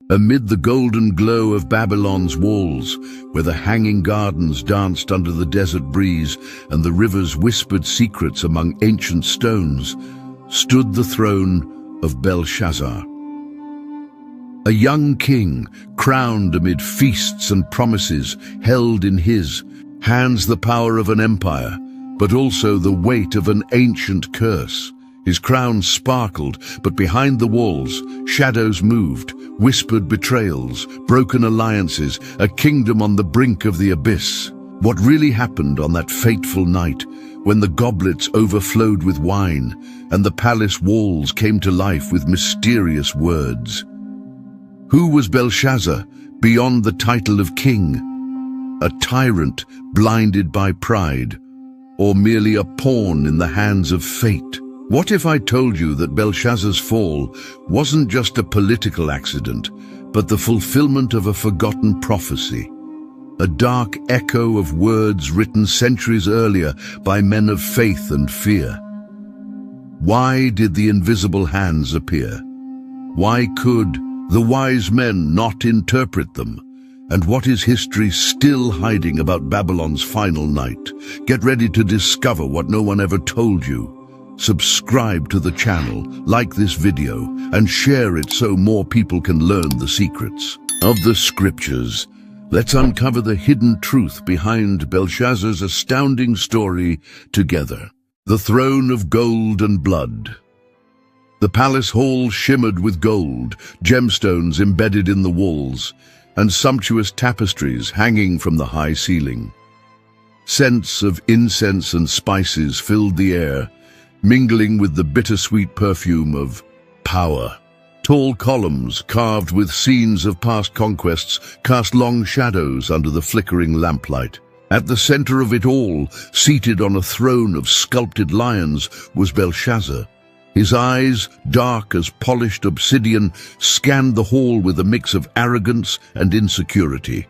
Amid the golden glow of Babylon's walls, where the hanging gardens danced under the desert breeze and the rivers whispered secrets among ancient stones, stood the throne of Belshazzar. A young king, crowned amid feasts and promises, held in his hands the power of an empire, but also the weight of an ancient curse. His crown sparkled, but behind the walls, shadows moved, whispered betrayals, broken alliances, a kingdom on the brink of the abyss. What really happened on that fateful night, when the goblets overflowed with wine, and the palace walls came to life with mysterious words? Who was Belshazzar, beyond the title of king? A tyrant blinded by pride, or merely a pawn in the hands of fate? What if I told you that Belshazzar's fall wasn't just a political accident, but the fulfillment of a forgotten prophecy? A dark echo of words written centuries earlier by men of faith and fear. Why did the invisible hands appear? Why could the wise men not interpret them? And what is history still hiding about Babylon's final night? Get ready to discover what no one ever told you. Subscribe to the channel, like this video, and share it so more people can learn the secrets of the scriptures. Let's uncover the hidden truth behind Belshazzar's astounding story together. The throne of gold and blood. The palace hall shimmered with gold, gemstones embedded in the walls, and sumptuous tapestries hanging from the high ceiling. Scents of incense and spices filled the air, mingling with the bittersweet perfume of power. Tall columns carved with scenes of past conquests cast long shadows under the flickering lamplight. At the center of it all, seated on a throne of sculpted lions, was Belshazzar. His eyes, dark as polished obsidian, scanned the hall with a mix of arrogance and insecurity.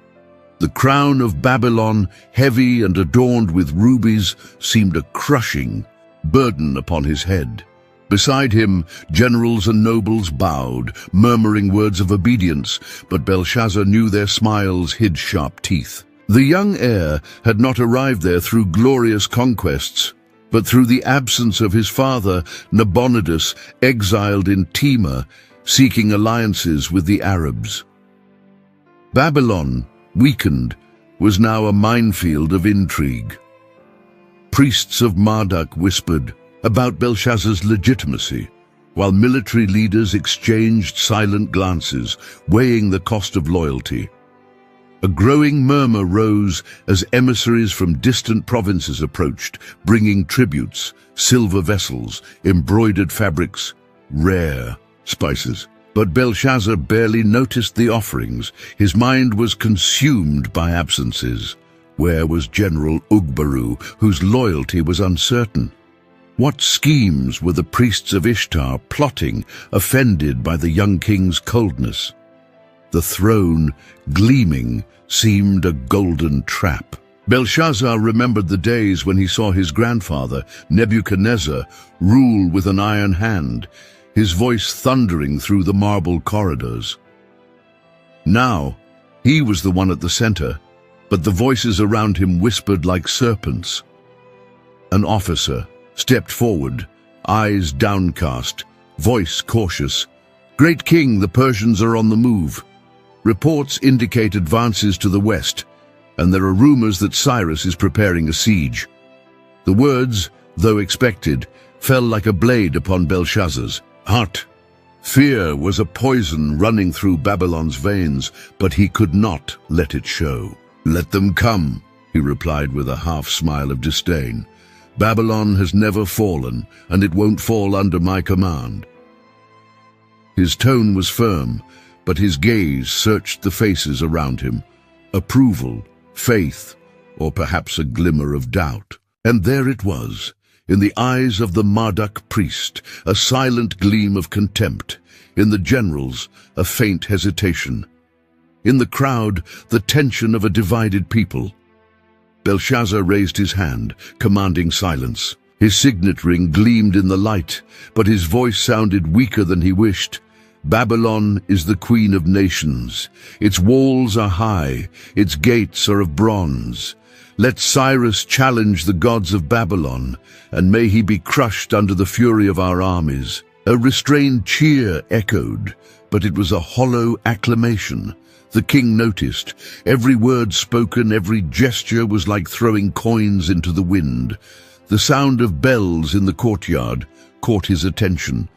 The crown of Babylon, heavy and adorned with rubies, seemed a crushing burden upon his head. Beside him, generals and nobles bowed, murmuring words of obedience, but Belshazzar knew their smiles hid sharp teeth. The young heir had not arrived there through glorious conquests, but through the absence of his father, Nabonidus, exiled in Tema, seeking alliances with the Arabs. Babylon, weakened, was now a minefield of intrigue. Priests of Marduk whispered about Belshazzar's legitimacy, while military leaders exchanged silent glances, weighing the cost of loyalty. A growing murmur rose as emissaries from distant provinces approached, bringing tributes, silver vessels, embroidered fabrics, rare spices. But Belshazzar barely noticed the offerings. His mind was consumed by absences. Where was General Ugbaru, whose loyalty was uncertain? What schemes were the priests of Ishtar plotting, offended by the young king's coldness? The throne, gleaming, seemed a golden trap. Belshazzar remembered the days when he saw his grandfather, Nebuchadnezzar, rule with an iron hand, his voice thundering through the marble corridors. Now, he was the one at the center, but the voices around him whispered like serpents. An officer stepped forward, eyes downcast, voice cautious. "Great King, the Persians are on the move. Reports indicate advances to the west, and there are rumors that Cyrus is preparing a siege." The words, though expected, fell like a blade upon Belshazzar's heart. Fear was a poison running through Babylon's veins, but he could not let it show. "Let them come," he replied with a half-smile of disdain. "Babylon has never fallen, and it won't fall under my command." His tone was firm, but his gaze searched the faces around him. Approval, faith, or perhaps a glimmer of doubt. And there it was, in the eyes of the Marduk priest, a silent gleam of contempt. In the generals, a faint hesitation. In the crowd, the tension of a divided people. Belshazzar raised his hand, commanding silence. His signet ring gleamed in the light, but his voice sounded weaker than he wished. Babylon is the queen of nations. Its walls are high, its gates are of bronze. Let Cyrus challenge the gods of Babylon, and may he be crushed under the fury of our armies." A restrained cheer echoed, but it was a hollow acclamation. The king noticed. Every word spoken, every gesture was like throwing coins into the wind. The sound of bells in the courtyard caught his attention.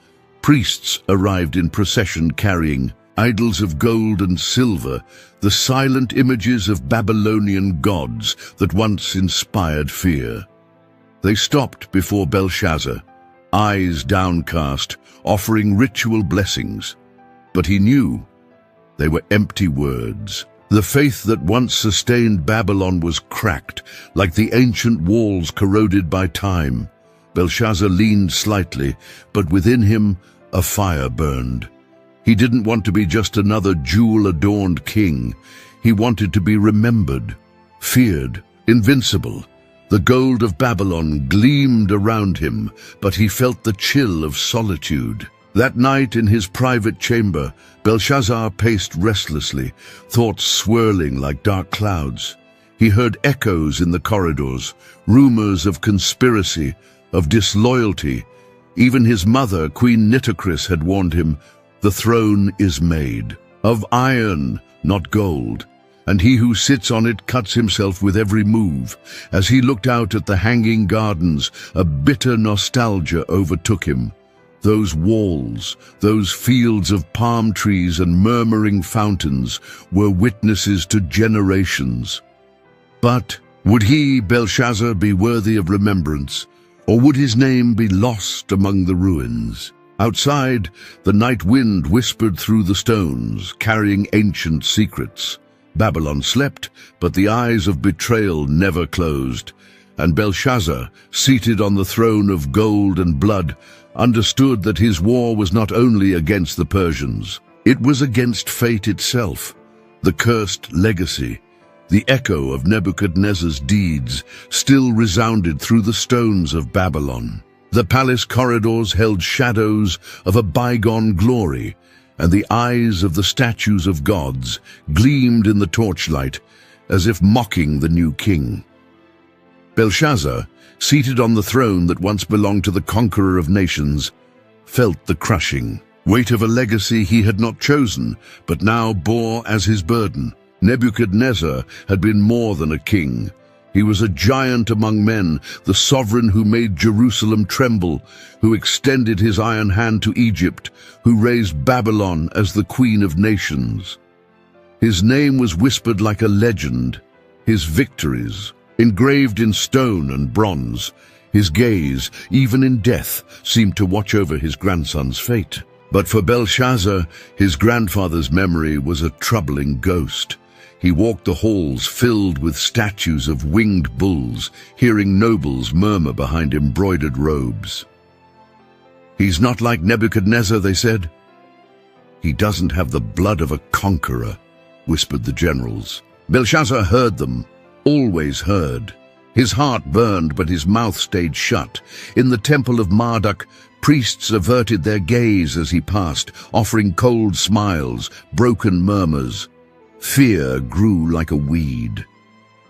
Priests arrived in procession carrying idols of gold and silver, the silent images of Babylonian gods that once inspired fear. They stopped before Belshazzar, eyes downcast, offering ritual blessings. But he knew they were empty words. The faith that once sustained Babylon was cracked, like the ancient walls corroded by time. Belshazzar leaned slightly, but within him a fire burned. He didn't want to be just another jewel-adorned king. He wanted to be remembered, feared, invincible. The gold of Babylon gleamed around him, but he felt the chill of solitude. That night in his private chamber, Belshazzar paced restlessly, thoughts swirling like dark clouds. He heard echoes in the corridors, rumors of conspiracy, of disloyalty. Even his mother, Queen Nitocris, had warned him, "The throne is made of iron, not gold, and he who sits on it cuts himself with every move." As he looked out at the hanging gardens, a bitter nostalgia overtook him. Those walls, those fields of palm trees and murmuring fountains were witnesses to generations. But would he, Belshazzar, be worthy of remembrance, or would his name be lost among the ruins? Outside, the night wind whispered through the stones, carrying ancient secrets. Babylon slept, but the eyes of betrayal never closed, and Belshazzar, seated on the throne of gold and blood, understood that his war was not only against the Persians. It was against fate itself, the cursed legacy. The echo of Nebuchadnezzar's deeds still resounded through the stones of Babylon. The palace corridors held shadows of a bygone glory, and the eyes of the statues of gods gleamed in the torchlight as if mocking the new king. Belshazzar, seated on the throne that once belonged to the conqueror of nations, felt the crushing weight of a legacy he had not chosen, but now bore as his burden. Nebuchadnezzar had been more than a king. He was a giant among men, the sovereign who made Jerusalem tremble, who extended his iron hand to Egypt, who raised Babylon as the queen of nations. His name was whispered like a legend, his victories engraved in stone and bronze. His gaze, even in death, seemed to watch over his grandson's fate. But for Belshazzar, his grandfather's memory was a troubling ghost. He walked the halls filled with statues of winged bulls, hearing nobles murmur behind embroidered robes. "He's not like Nebuchadnezzar," they said. "He doesn't have the blood of a conqueror," whispered the generals. Belshazzar heard them, always heard. His heart burned, but his mouth stayed shut. In the temple of Marduk, priests averted their gaze as he passed, offering cold smiles, broken murmurs. Fear grew like a weed.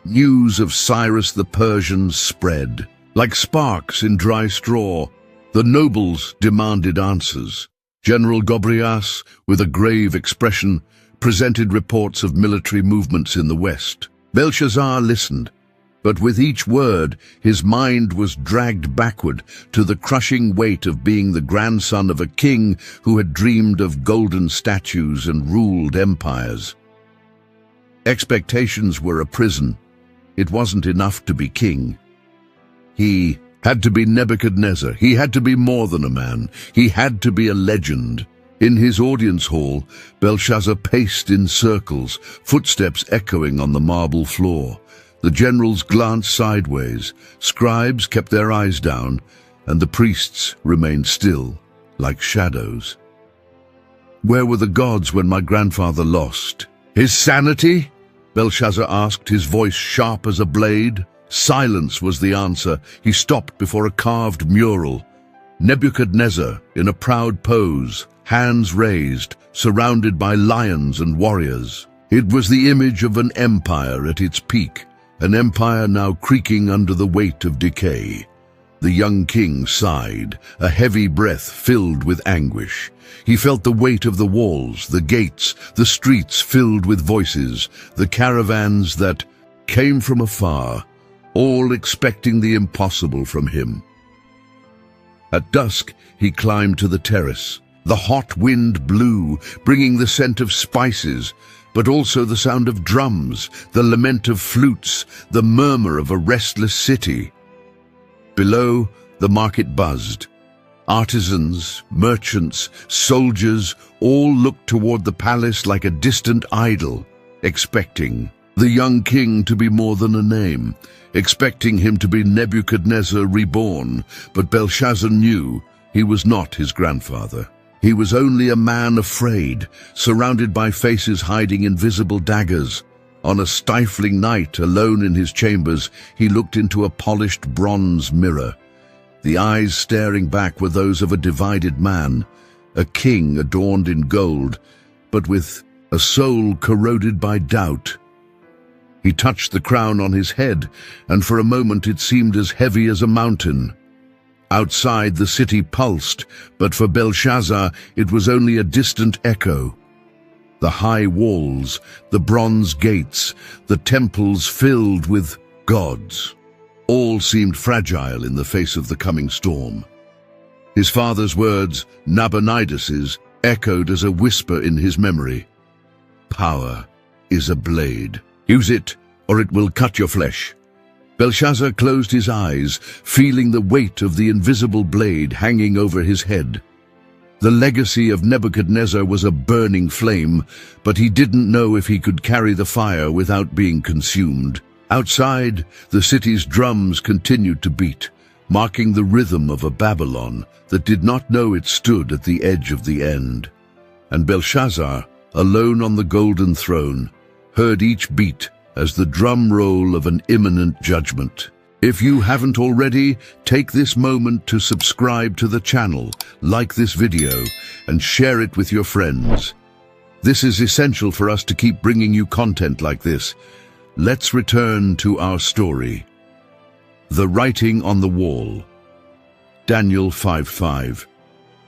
News of Cyrus the Persian spread. Like sparks in dry straw, the nobles demanded answers. General Gobryas, with a grave expression, presented reports of military movements in the west. Belshazzar listened, but with each word his mind was dragged backward to the crushing weight of being the grandson of a king who had dreamed of golden statues and ruled empires. Expectations were a prison. It wasn't enough to be king. He had to be Nebuchadnezzar. He had to be more than a man. He had to be a legend. In his audience hall, Belshazzar paced in circles, footsteps echoing on the marble floor. The generals glanced sideways, scribes kept their eyes down, and the priests remained still, like shadows. Where were the gods when my grandfather lost? His sanity? Belshazzar asked, his voice sharp as a blade. Silence was the answer. He stopped before a carved mural. Nebuchadnezzar, in a proud pose, hands raised, surrounded by lions and warriors. It was the image of an empire at its peak, an empire now creaking under the weight of decay. The young king sighed, a heavy breath filled with anguish. He felt the weight of the walls, the gates, the streets filled with voices, the caravans that came from afar, all expecting the impossible from him. At dusk, he climbed to the terrace. The hot wind blew, bringing the scent of spices, but also the sound of drums, the lament of flutes, the murmur of a restless city. Below, the market buzzed. Artisans, merchants, soldiers all looked toward the palace like a distant idol, expecting the young king to be more than a name, expecting him to be Nebuchadnezzar reborn. But Belshazzar knew he was not his grandfather. He was only a man afraid, surrounded by faces hiding invisible daggers. On a stifling night, alone in his chambers, he looked into a polished bronze mirror. The eyes staring back were those of a divided man, a king adorned in gold, but with a soul corroded by doubt. He touched the crown on his head, and for a moment it seemed as heavy as a mountain. Outside, the city pulsed, but for Belshazzar it was only a distant echo. The high walls, the bronze gates, the temples filled with gods, all seemed fragile in the face of the coming storm. His father's words, Nabonidus's, echoed as a whisper in his memory. Power is a blade. Use it, or it will cut your flesh. Belshazzar closed his eyes, feeling the weight of the invisible blade hanging over his head. The legacy of Nebuchadnezzar was a burning flame, but he didn't know if he could carry the fire without being consumed. Outside, the city's drums continued to beat, marking the rhythm of a Babylon that did not know it stood at the edge of the end. And Belshazzar, alone on the golden throne, heard each beat as the drum roll of an imminent judgment. If you haven't already, take this moment to subscribe to the channel, like this video, and share it with your friends. This is essential for us to keep bringing you content like this. Let's return to our story. The writing on the wall. Daniel 5:5.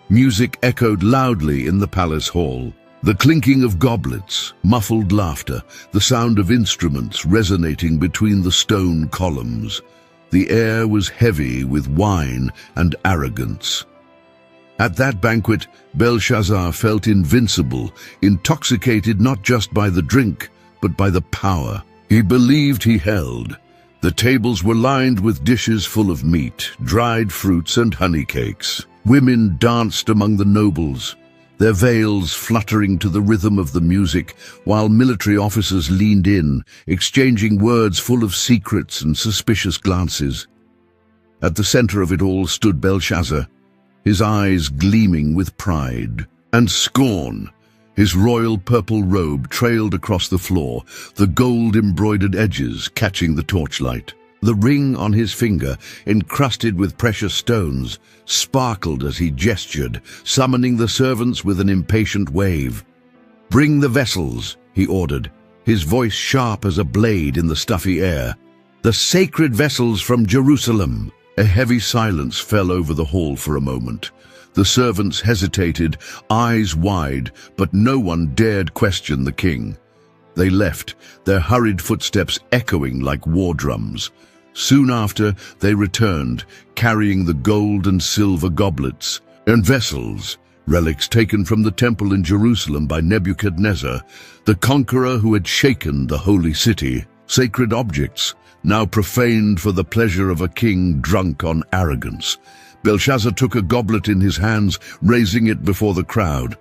Music echoed loudly in the palace hall. The clinking of goblets, muffled laughter, the sound of instruments resonating between the stone columns. The air was heavy with wine and arrogance. At that banquet, Belshazzar felt invincible, intoxicated not just by the drink, but by the power he believed he held. The tables were lined with dishes full of meat, dried fruits, and honey cakes. Women danced among the nobles, their veils fluttering to the rhythm of the music, while military officers leaned in, exchanging words full of secrets and suspicious glances. At the center of it all stood Belshazzar, his eyes gleaming with pride and scorn. His royal purple robe trailed across the floor, the gold-embroidered edges catching the torchlight. The ring on his finger, encrusted with precious stones, sparkled as he gestured, summoning the servants with an impatient wave. "Bring the vessels," he ordered, his voice sharp as a blade in the stuffy air. "The sacred vessels from Jerusalem." A heavy silence fell over the hall for a moment. The servants hesitated, eyes wide, but no one dared question the king. They left, their hurried footsteps echoing like war drums. Soon after, they returned, carrying the gold and silver goblets and vessels, relics taken from the temple in Jerusalem by Nebuchadnezzar, the conqueror who had shaken the holy city. Sacred objects, now profaned for the pleasure of a king drunk on arrogance. Belshazzar took a goblet in his hands, raising it before the crowd.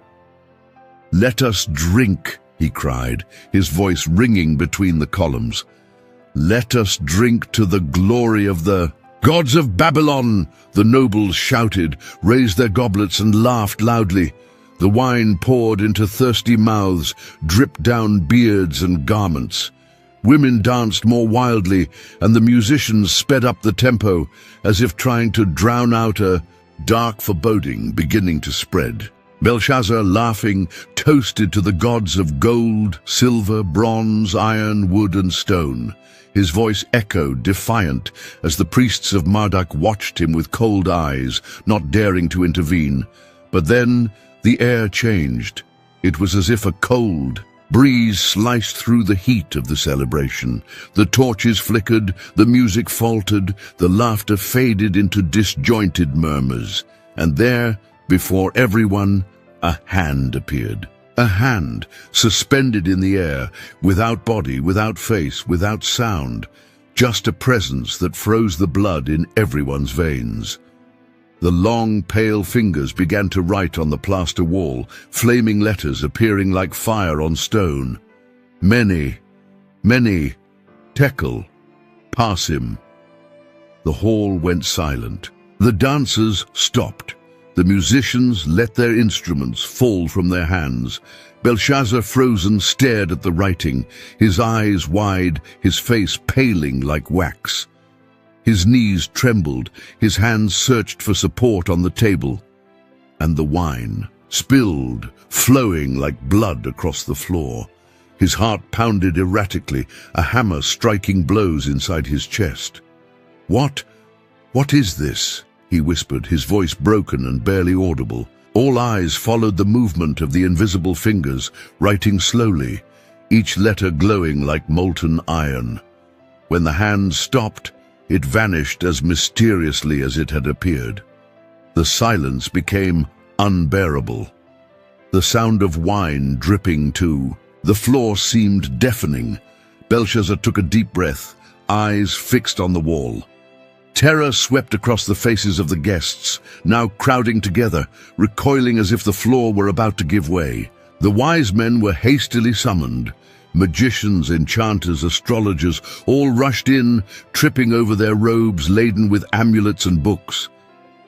"Let us drink," he cried, his voice ringing between the columns. "Let us drink to the glory of the gods of Babylon!" The nobles shouted, raised their goblets and laughed loudly. The wine poured into thirsty mouths, dripped down beards and garments. Women danced more wildly, and the musicians sped up the tempo, as if trying to drown out a dark foreboding beginning to spread. Belshazzar, laughing, toasted to the gods of gold, silver, bronze, iron, wood, and stone. His voice echoed, defiant, as the priests of Marduk watched him with cold eyes, not daring to intervene. But then the air changed. It was as if a cold breeze sliced through the heat of the celebration. The torches flickered, the music faltered, the laughter faded into disjointed murmurs. And there, before everyone, a hand appeared. A hand, suspended in the air, without body, without face, without sound. Just a presence that froze the blood in everyone's veins. The long, pale fingers began to write on the plaster wall, flaming letters appearing like fire on stone. Many, many, Tekel, Parsim. The hall went silent. The dancers stopped. The musicians let their instruments fall from their hands. Belshazzar, frozen, stared at the writing, his eyes wide, his face paling like wax. His knees trembled, his hands searched for support on the table. And the wine spilled, flowing like blood across the floor. His heart pounded erratically, a hammer striking blows inside his chest. What is this?" he whispered, his voice broken and barely audible. All eyes followed the movement of the invisible fingers, writing slowly, each letter glowing like molten iron. When the hand stopped, it vanished as mysteriously as it had appeared. The silence became unbearable. The sound of wine dripping too. The floor seemed deafening. Belshazzar took a deep breath, eyes fixed on the wall. Terror swept across the faces of the guests, now crowding together, recoiling as if the floor were about to give way. The wise men were hastily summoned. Magicians, enchanters, astrologers, all rushed in, tripping over their robes laden with amulets and books.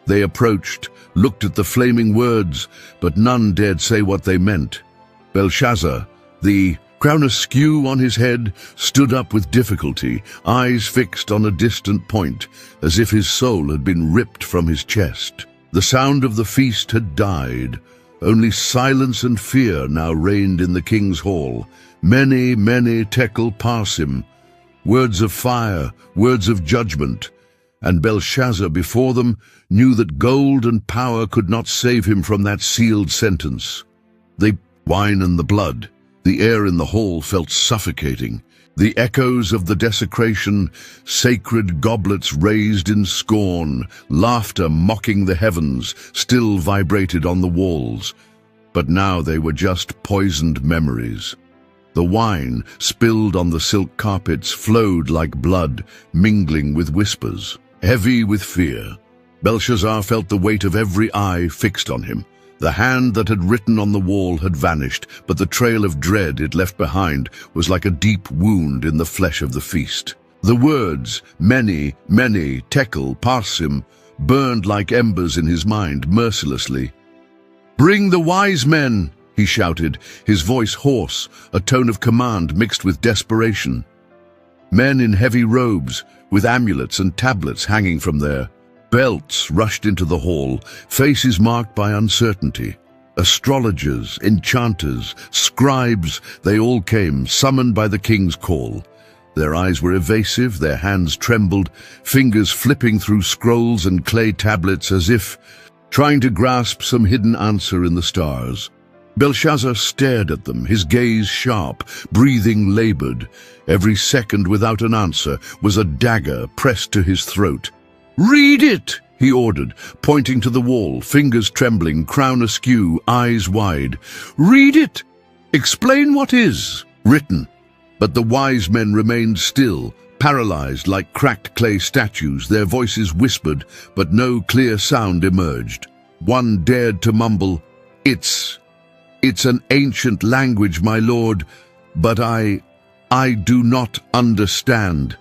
They approached, looked at the flaming words, but none dared say what they meant. Belshazzar, the crown askew on his head, stood up with difficulty, eyes fixed on a distant point, as if his soul had been ripped from his chest. The sound of the feast had died. Only silence and fear now reigned in the king's hall. Many, many Tekel Parsim, words of fire, words of judgment. And Belshazzar before them knew that gold and power could not save him from that sealed sentence. The wine and the blood. The air in the hall felt suffocating. The echoes of the desecration, sacred goblets raised in scorn, laughter mocking the heavens, still vibrated on the walls. But now they were just poisoned memories. The wine, spilled on the silk carpets, flowed like blood, mingling with whispers. Heavy with fear, Belshazzar felt the weight of every eye fixed on him. The hand that had written on the wall had vanished, but the trail of dread it left behind was like a deep wound in the flesh of the feast. The words, many, many, Tekel, Parsim, burned like embers in his mind, mercilessly. "Bring the wise men!" he shouted, his voice hoarse, a tone of command mixed with desperation. Men in heavy robes, with amulets and tablets hanging from their belts, rushed into the hall, faces marked by uncertainty. Astrologers, enchanters, scribes, they all came, summoned by the king's call. Their eyes were evasive, their hands trembled, fingers flipping through scrolls and clay tablets as if trying to grasp some hidden answer in the stars. Belshazzar stared at them, his gaze sharp, breathing labored. Every second without an answer was a dagger pressed to his throat. "Read it!" he ordered, pointing to the wall, fingers trembling, crown askew, eyes wide. "Read it! Explain what is written." But the wise men remained still, paralyzed like cracked clay statues, their voices whispered, but no clear sound emerged. One dared to mumble, It's an ancient language, my lord, but I do not understand."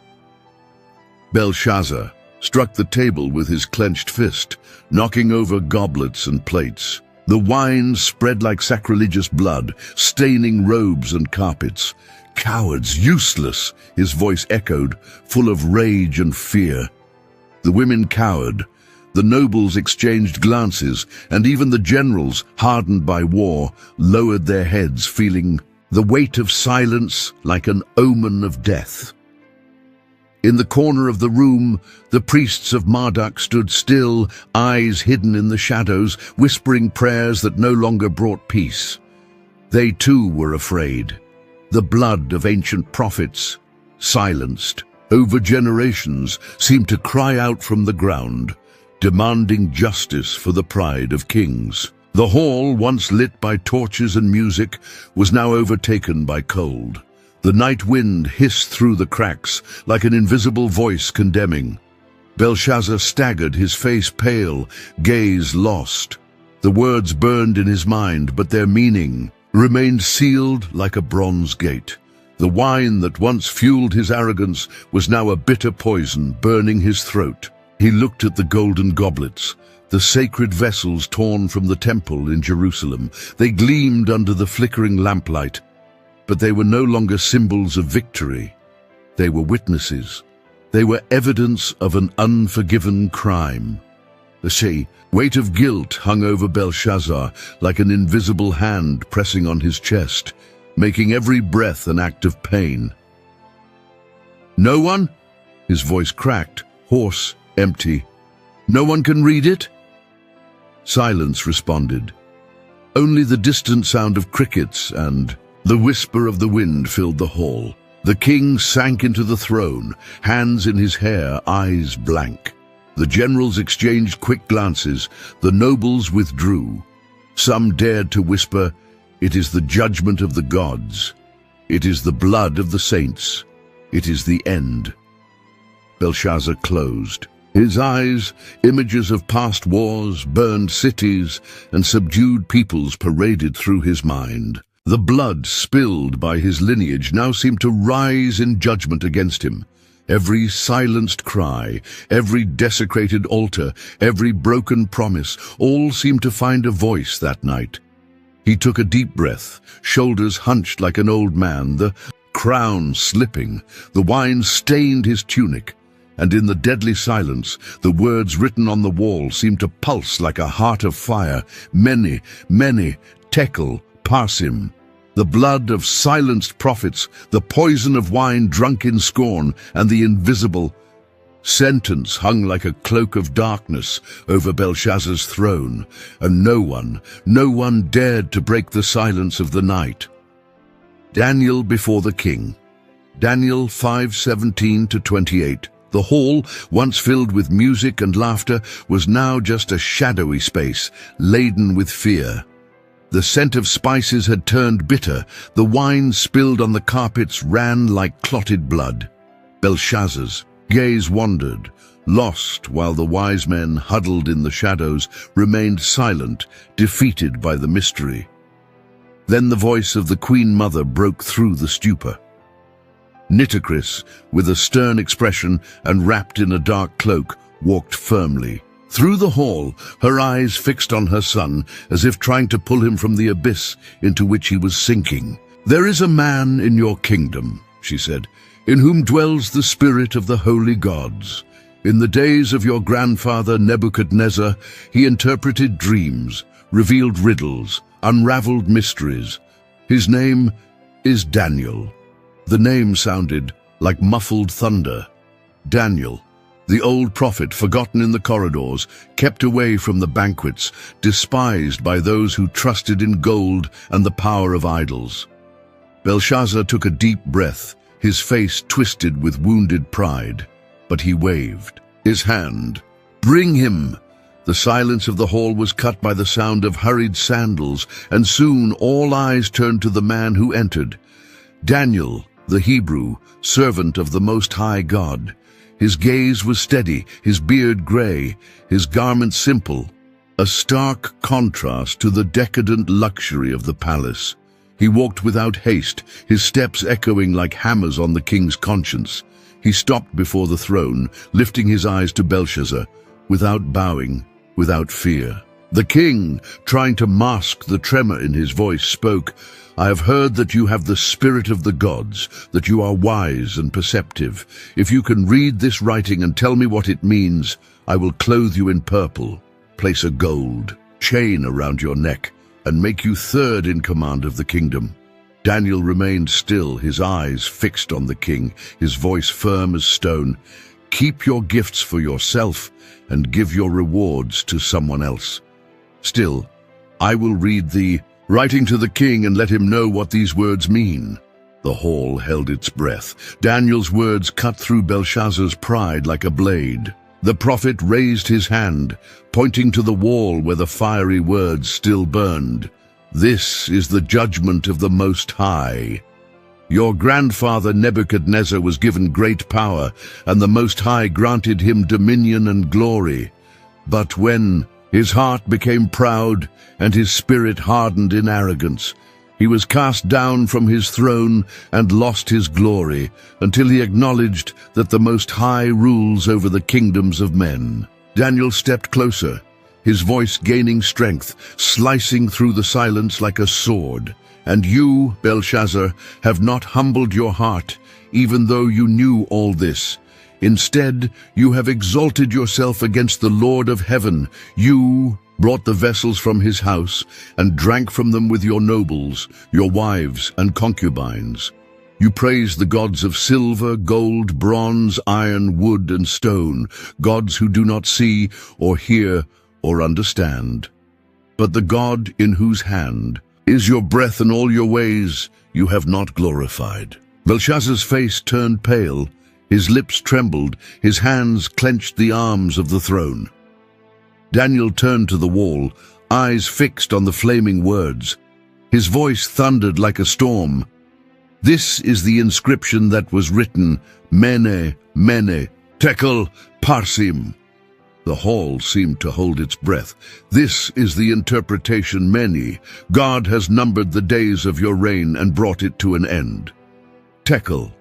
Belshazzar struck the table with his clenched fist, knocking over goblets and plates. The wine spread like sacrilegious blood, staining robes and carpets. "Cowards, useless," his voice echoed, full of rage and fear. The women cowered, The nobles exchanged glances, and even the generals, hardened by war, lowered their heads, feeling the weight of silence like an omen of death. In the corner of the room, the priests of Marduk stood still, eyes hidden in the shadows, whispering prayers that no longer brought peace. They too were afraid. The blood of ancient prophets, silenced over generations, seemed to cry out from the ground, demanding justice for the pride of kings. The hall, once lit by torches and music, was now overtaken by cold. The night wind hissed through the cracks like an invisible voice condemning. Belshazzar staggered, his face pale, gaze lost. The words burned in his mind, but their meaning remained sealed like a bronze gate. The wine that once fueled his arrogance was now a bitter poison burning his throat. He looked at the golden goblets, the sacred vessels torn from the temple in Jerusalem. They gleamed under the flickering lamplight, but they were no longer symbols of victory. They were witnesses. They were evidence of an unforgiven crime. The weight of guilt hung over Belshazzar like an invisible hand pressing on his chest, making every breath an act of pain. "No one?" His voice cracked, hoarse, empty. "No one can read it?" Silence responded. Only the distant sound of crickets and the whisper of the wind filled the hall. The king sank into the throne, hands in his hair, eyes blank. The generals exchanged quick glances. The nobles withdrew. Some dared to whisper, "It is the judgment of the gods. It is the blood of the saints. It is the end." Belshazzar closed. His eyes, images of past wars, burned cities, and subdued peoples paraded through his mind. The blood spilled by his lineage now seemed to rise in judgment against him. Every silenced cry, every desecrated altar, every broken promise, all seemed to find a voice that night. He took a deep breath, shoulders hunched like an old man, the crown slipping. The wine stained his tunic, and in the deadly silence, the words written on the wall seemed to pulse like a heart of fire. Many, many, tekel, parsim. The blood of silenced prophets, the poison of wine drunk in scorn, and the invisible sentence hung like a cloak of darkness over Belshazzar's throne, and no one dared to break the silence of the night. Daniel before the king. Daniel 5:17-28. The hall, once filled with music and laughter, was now just a shadowy space, laden with fear. The scent of spices had turned bitter. The wine spilled on the carpets ran like clotted blood. Belshazzar's gaze wandered, lost, while the wise men, huddled in the shadows, remained silent, defeated by the mystery. Then the voice of the Queen Mother broke through the stupor. Nitocris, with a stern expression and wrapped in a dark cloak, walked firmly through the hall, her eyes fixed on her son, as if trying to pull him from the abyss into which he was sinking. "There is a man in your kingdom," she said, "in whom dwells the spirit of the holy gods. In the days of your grandfather Nebuchadnezzar, he interpreted dreams, revealed riddles, unraveled mysteries. His name is Daniel." The name sounded like muffled thunder. Daniel, the old prophet forgotten in the corridors, kept away from the banquets, despised by those who trusted in gold and the power of idols. Belshazzar took a deep breath, his face twisted with wounded pride, but he waved his hand. "Bring him!" The silence of the hall was cut by the sound of hurried sandals, and soon all eyes turned to the man who entered. Daniel, the Hebrew, servant of the Most High God. His gaze was steady, his beard gray, his garments simple, a stark contrast to the decadent luxury of the palace. He walked without haste, his steps echoing like hammers on the king's conscience. He stopped before the throne, lifting his eyes to Belshazzar, without bowing, without fear. The king, trying to mask the tremor in his voice, spoke, "I have heard that you have the spirit of the gods, that you are wise and perceptive. If you can read this writing and tell me what it means, I will clothe you in purple, place a gold chain around your neck, and make you third in command of the kingdom." Daniel remained still, his eyes fixed on the king, his voice firm as stone. "Keep your gifts for yourself and give your rewards to someone else. Still, I will read the writing to the king and let him know what these words mean." The hall held its breath. Daniel's words cut through Belshazzar's pride like a blade. The prophet raised his hand, pointing to the wall where the fiery words still burned. "This is the judgment of the Most High. Your grandfather Nebuchadnezzar was given great power, and the Most High granted him dominion and glory. But when his heart became proud and his spirit hardened in arrogance, he was cast down from his throne and lost his glory until he acknowledged that the Most High rules over the kingdoms of men." Daniel stepped closer, his voice gaining strength, slicing through the silence like a sword. "And you, Belshazzar, have not humbled your heart, even though you knew all this. Instead, you have exalted yourself against the Lord of heaven. You brought the vessels from his house and drank from them with your nobles, your wives and concubines. You praised the gods of silver, gold, bronze, iron, wood, and stone, gods who do not see or hear or understand. But the God in whose hand is your breath and all your ways you have not glorified." Belshazzar's face turned pale, his lips trembled, his hands clenched the arms of the throne. Daniel turned to the wall, eyes fixed on the flaming words. His voice thundered like a storm. "This is the inscription that was written, Mene, Mene, Tekel, Parsim." The hall seemed to hold its breath. "This is the interpretation, Mene. God has numbered the days of your reign and brought it to an end. Tekel,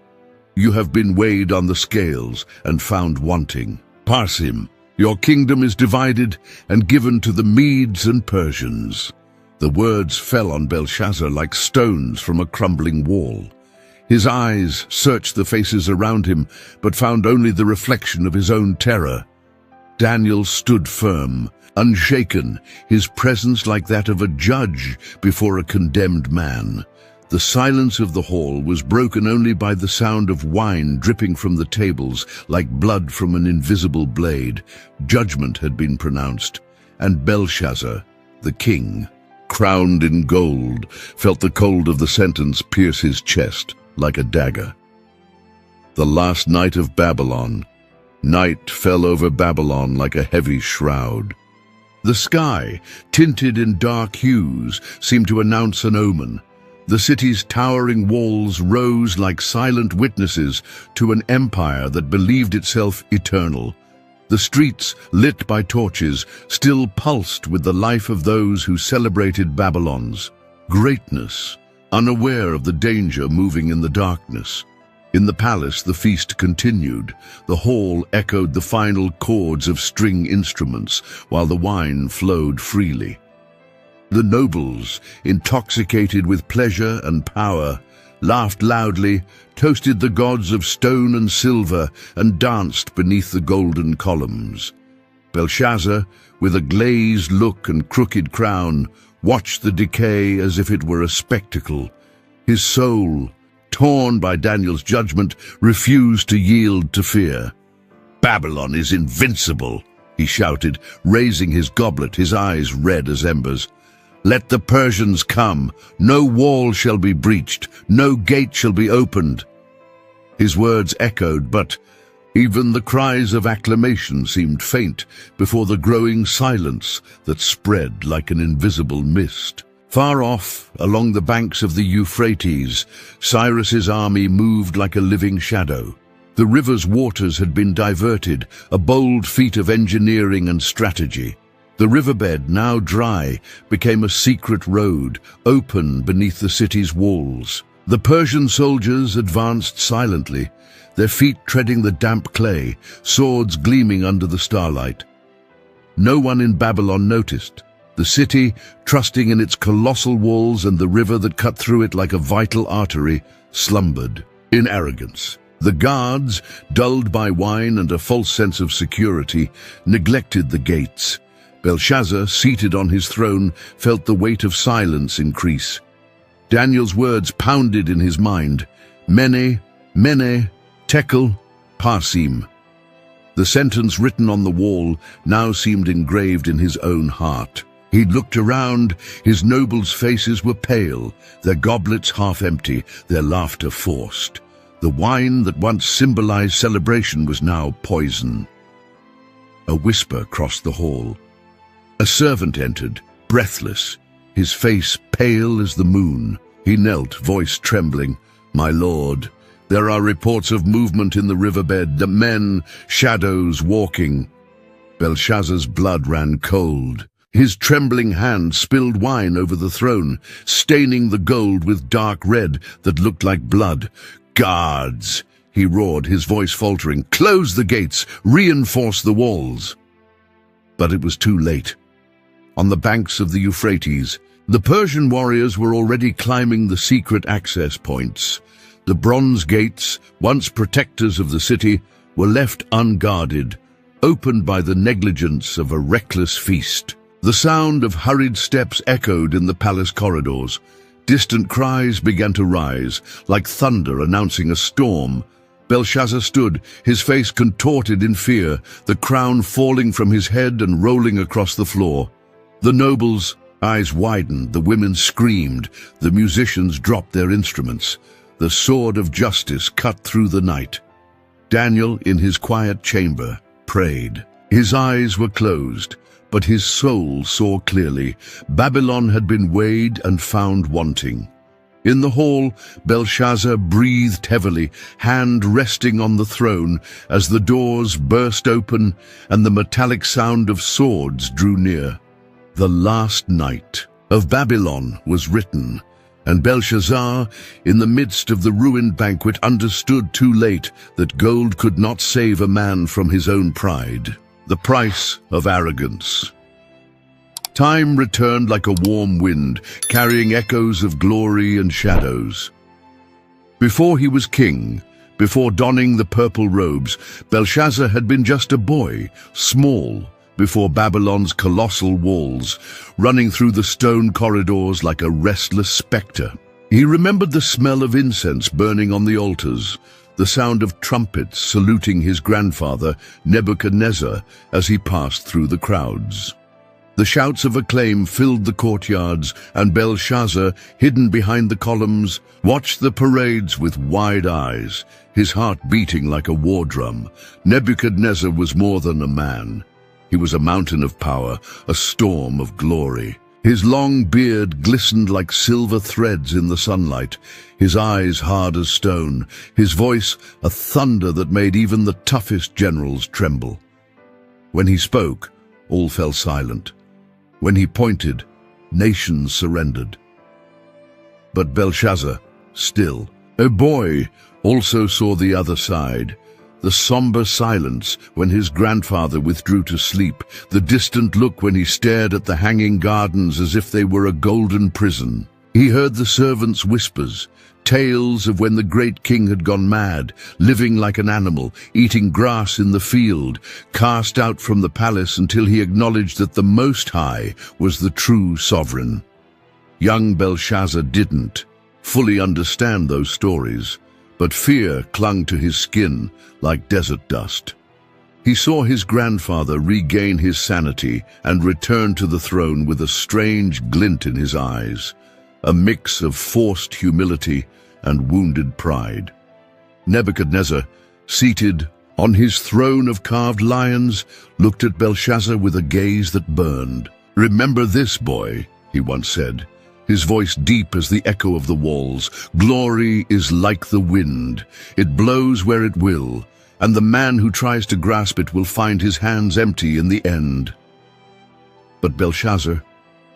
you have been weighed on the scales and found wanting. Parsim, your kingdom is divided and given to the Medes and Persians." The words fell on Belshazzar like stones from a crumbling wall. His eyes searched the faces around him, but found only the reflection of his own terror. Daniel stood firm, unshaken, his presence like that of a judge before a condemned man. The silence of the hall was broken only by the sound of wine dripping from the tables like blood from an invisible blade. Judgment had been pronounced, and Belshazzar, the king, crowned in gold, felt the cold of the sentence pierce his chest like a dagger. The last night of Babylon. Night fell over Babylon like a heavy shroud. The sky, tinted in dark hues, seemed to announce an omen. The city's towering walls rose like silent witnesses to an empire that believed itself eternal. The streets, lit by torches, still pulsed with the life of those who celebrated Babylon's greatness, unaware of the danger moving in the darkness. In the palace, the feast continued. The hall echoed the final chords of string instruments, while the wine flowed freely. The nobles, intoxicated with pleasure and power, laughed loudly, toasted the gods of stone and silver, and danced beneath the golden columns. Belshazzar, with a glazed look and crooked crown, watched the decay as if it were a spectacle. His soul, torn by Daniel's judgment, refused to yield to fear. "Babylon is invincible," he shouted, raising his goblet, his eyes red as embers. "Let the Persians come. No wall shall be breached. No gate shall be opened." His words echoed, but even the cries of acclamation seemed faint before the growing silence that spread like an invisible mist. Far off, along the banks of the Euphrates, Cyrus's army moved like a living shadow. The river's waters had been diverted, a bold feat of engineering and strategy. The riverbed, now dry, became a secret road, open beneath the city's walls. The Persian soldiers advanced silently, their feet treading the damp clay, swords gleaming under the starlight. No one in Babylon noticed. The city, trusting in its colossal walls and the river that cut through it like a vital artery, slumbered in arrogance. The guards, dulled by wine and a false sense of security, neglected the gates. Belshazzar, seated on his throne, felt the weight of silence increase. Daniel's words pounded in his mind. Mene, Mene, Tekel, Parsim. The sentence written on the wall now seemed engraved in his own heart. He looked around. His nobles' faces were pale, their goblets half empty, their laughter forced. The wine that once symbolized celebration was now poison. A whisper crossed the hall. A servant entered, breathless, his face pale as the moon. He knelt, voice trembling. "My lord, there are reports of movement in the riverbed, the men, shadows walking." Belshazzar's blood ran cold. His trembling hand spilled wine over the throne, staining the gold with dark red that looked like blood. "Guards!" he roared, his voice faltering. "Close the gates! Reinforce the walls!" But it was too late. On the banks of the Euphrates, the Persian warriors were already climbing the secret access points. The bronze gates, once protectors of the city, were left unguarded, opened by the negligence of a reckless feast. The sound of hurried steps echoed in the palace corridors. Distant cries began to rise, like thunder announcing a storm. Belshazzar stood, his face contorted in fear, the crown falling from his head and rolling across the floor. The nobles' eyes widened, the women screamed, the musicians dropped their instruments. The sword of justice cut through the night. Daniel, in his quiet chamber, prayed. His eyes were closed, but his soul saw clearly. Babylon had been weighed and found wanting. In the hall, Belshazzar breathed heavily, hand resting on the throne, as the doors burst open and the metallic sound of swords drew near. The last night of Babylon was written, and Belshazzar, in the midst of the ruined banquet, understood too late that gold could not save a man from his own pride. The price of arrogance. Time returned like a warm wind, carrying echoes of glory and shadows. Before he was king, before donning the purple robes, Belshazzar had been just a boy, small, before Babylon's colossal walls, running through the stone corridors like a restless spectre. He remembered the smell of incense burning on the altars, the sound of trumpets saluting his grandfather, Nebuchadnezzar, as he passed through the crowds. The shouts of acclaim filled the courtyards, and Belshazzar, hidden behind the columns, watched the parades with wide eyes, his heart beating like a war drum. Nebuchadnezzar was more than a man. He was a mountain of power, a storm of glory. His long beard glistened like silver threads in the sunlight, his eyes hard as stone, his voice a thunder that made even the toughest generals tremble. When he spoke, all fell silent. When he pointed, nations surrendered. But Belshazzar, still, a boy, also saw the other side. The somber silence when his grandfather withdrew to sleep, the distant look when he stared at the hanging gardens as if they were a golden prison. He heard the servants' whispers, tales of when the great king had gone mad, living like an animal, eating grass in the field, cast out from the palace until he acknowledged that the Most High was the true sovereign. Young Belshazzar didn't fully understand those stories, but fear clung to his skin like desert dust. He saw his grandfather regain his sanity and return to the throne with a strange glint in his eyes, a mix of forced humility and wounded pride. Nebuchadnezzar, seated on his throne of carved lions, looked at Belshazzar with a gaze that burned. "Remember this, boy," he once said, his voice deep as the echo of the walls. "Glory is like the wind. It blows where it will, and the man who tries to grasp it will find his hands empty in the end." But Belshazzar,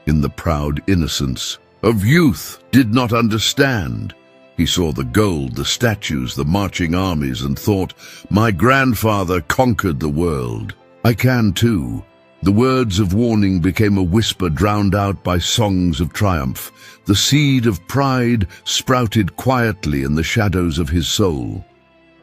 in the proud innocence of youth, did not understand. He saw the gold, the statues, the marching armies, and thought, "My grandfather conquered the world. I can too." The words of warning became a whisper drowned out by songs of triumph. The seed of pride sprouted quietly in the shadows of his soul.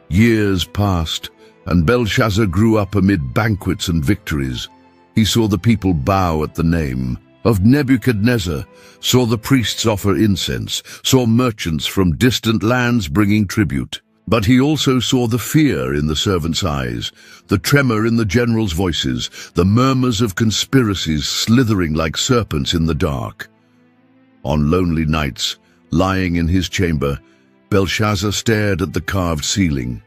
Years passed, and Belshazzar grew up amid banquets and victories. He saw the people bow at the name of Nebuchadnezzar, saw the priests offer incense, saw merchants from distant lands bringing tribute. But he also saw the fear in the servants' eyes, the tremor in the generals' voices, the murmurs of conspiracies slithering like serpents in the dark. On lonely nights, lying in his chamber, Belshazzar stared at the carved ceiling,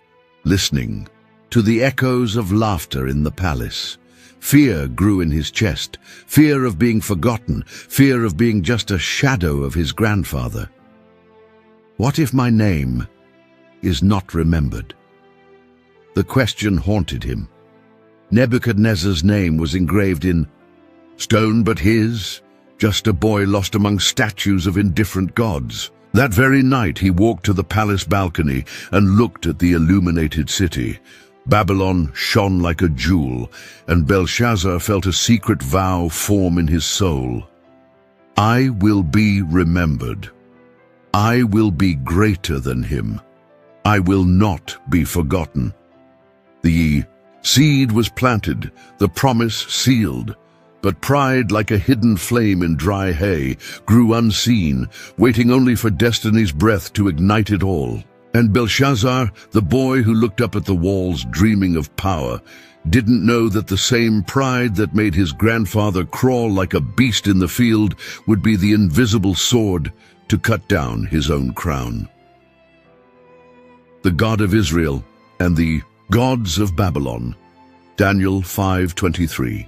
listening to the echoes of laughter in the palace. Fear grew in his chest, fear of being forgotten, fear of being just a shadow of his grandfather. What if my name is not remembered? The question haunted him. Nebuchadnezzar's name was engraved in stone, but his, just a boy lost among statues of indifferent gods. That very night he walked to the palace balcony and looked at the illuminated city. Babylon shone like a jewel, and Belshazzar felt a secret vow form in his soul. I will be remembered. I will be greater than him. I will not be forgotten. The seed was planted, the promise sealed, but pride, like a hidden flame in dry hay, grew unseen, waiting only for destiny's breath to ignite it all. And Belshazzar, the boy who looked up at the walls dreaming of power, didn't know that the same pride that made his grandfather crawl like a beast in the field would be the invisible sword to cut down his own crown. The God of Israel and the gods of Babylon. Daniel 5:23.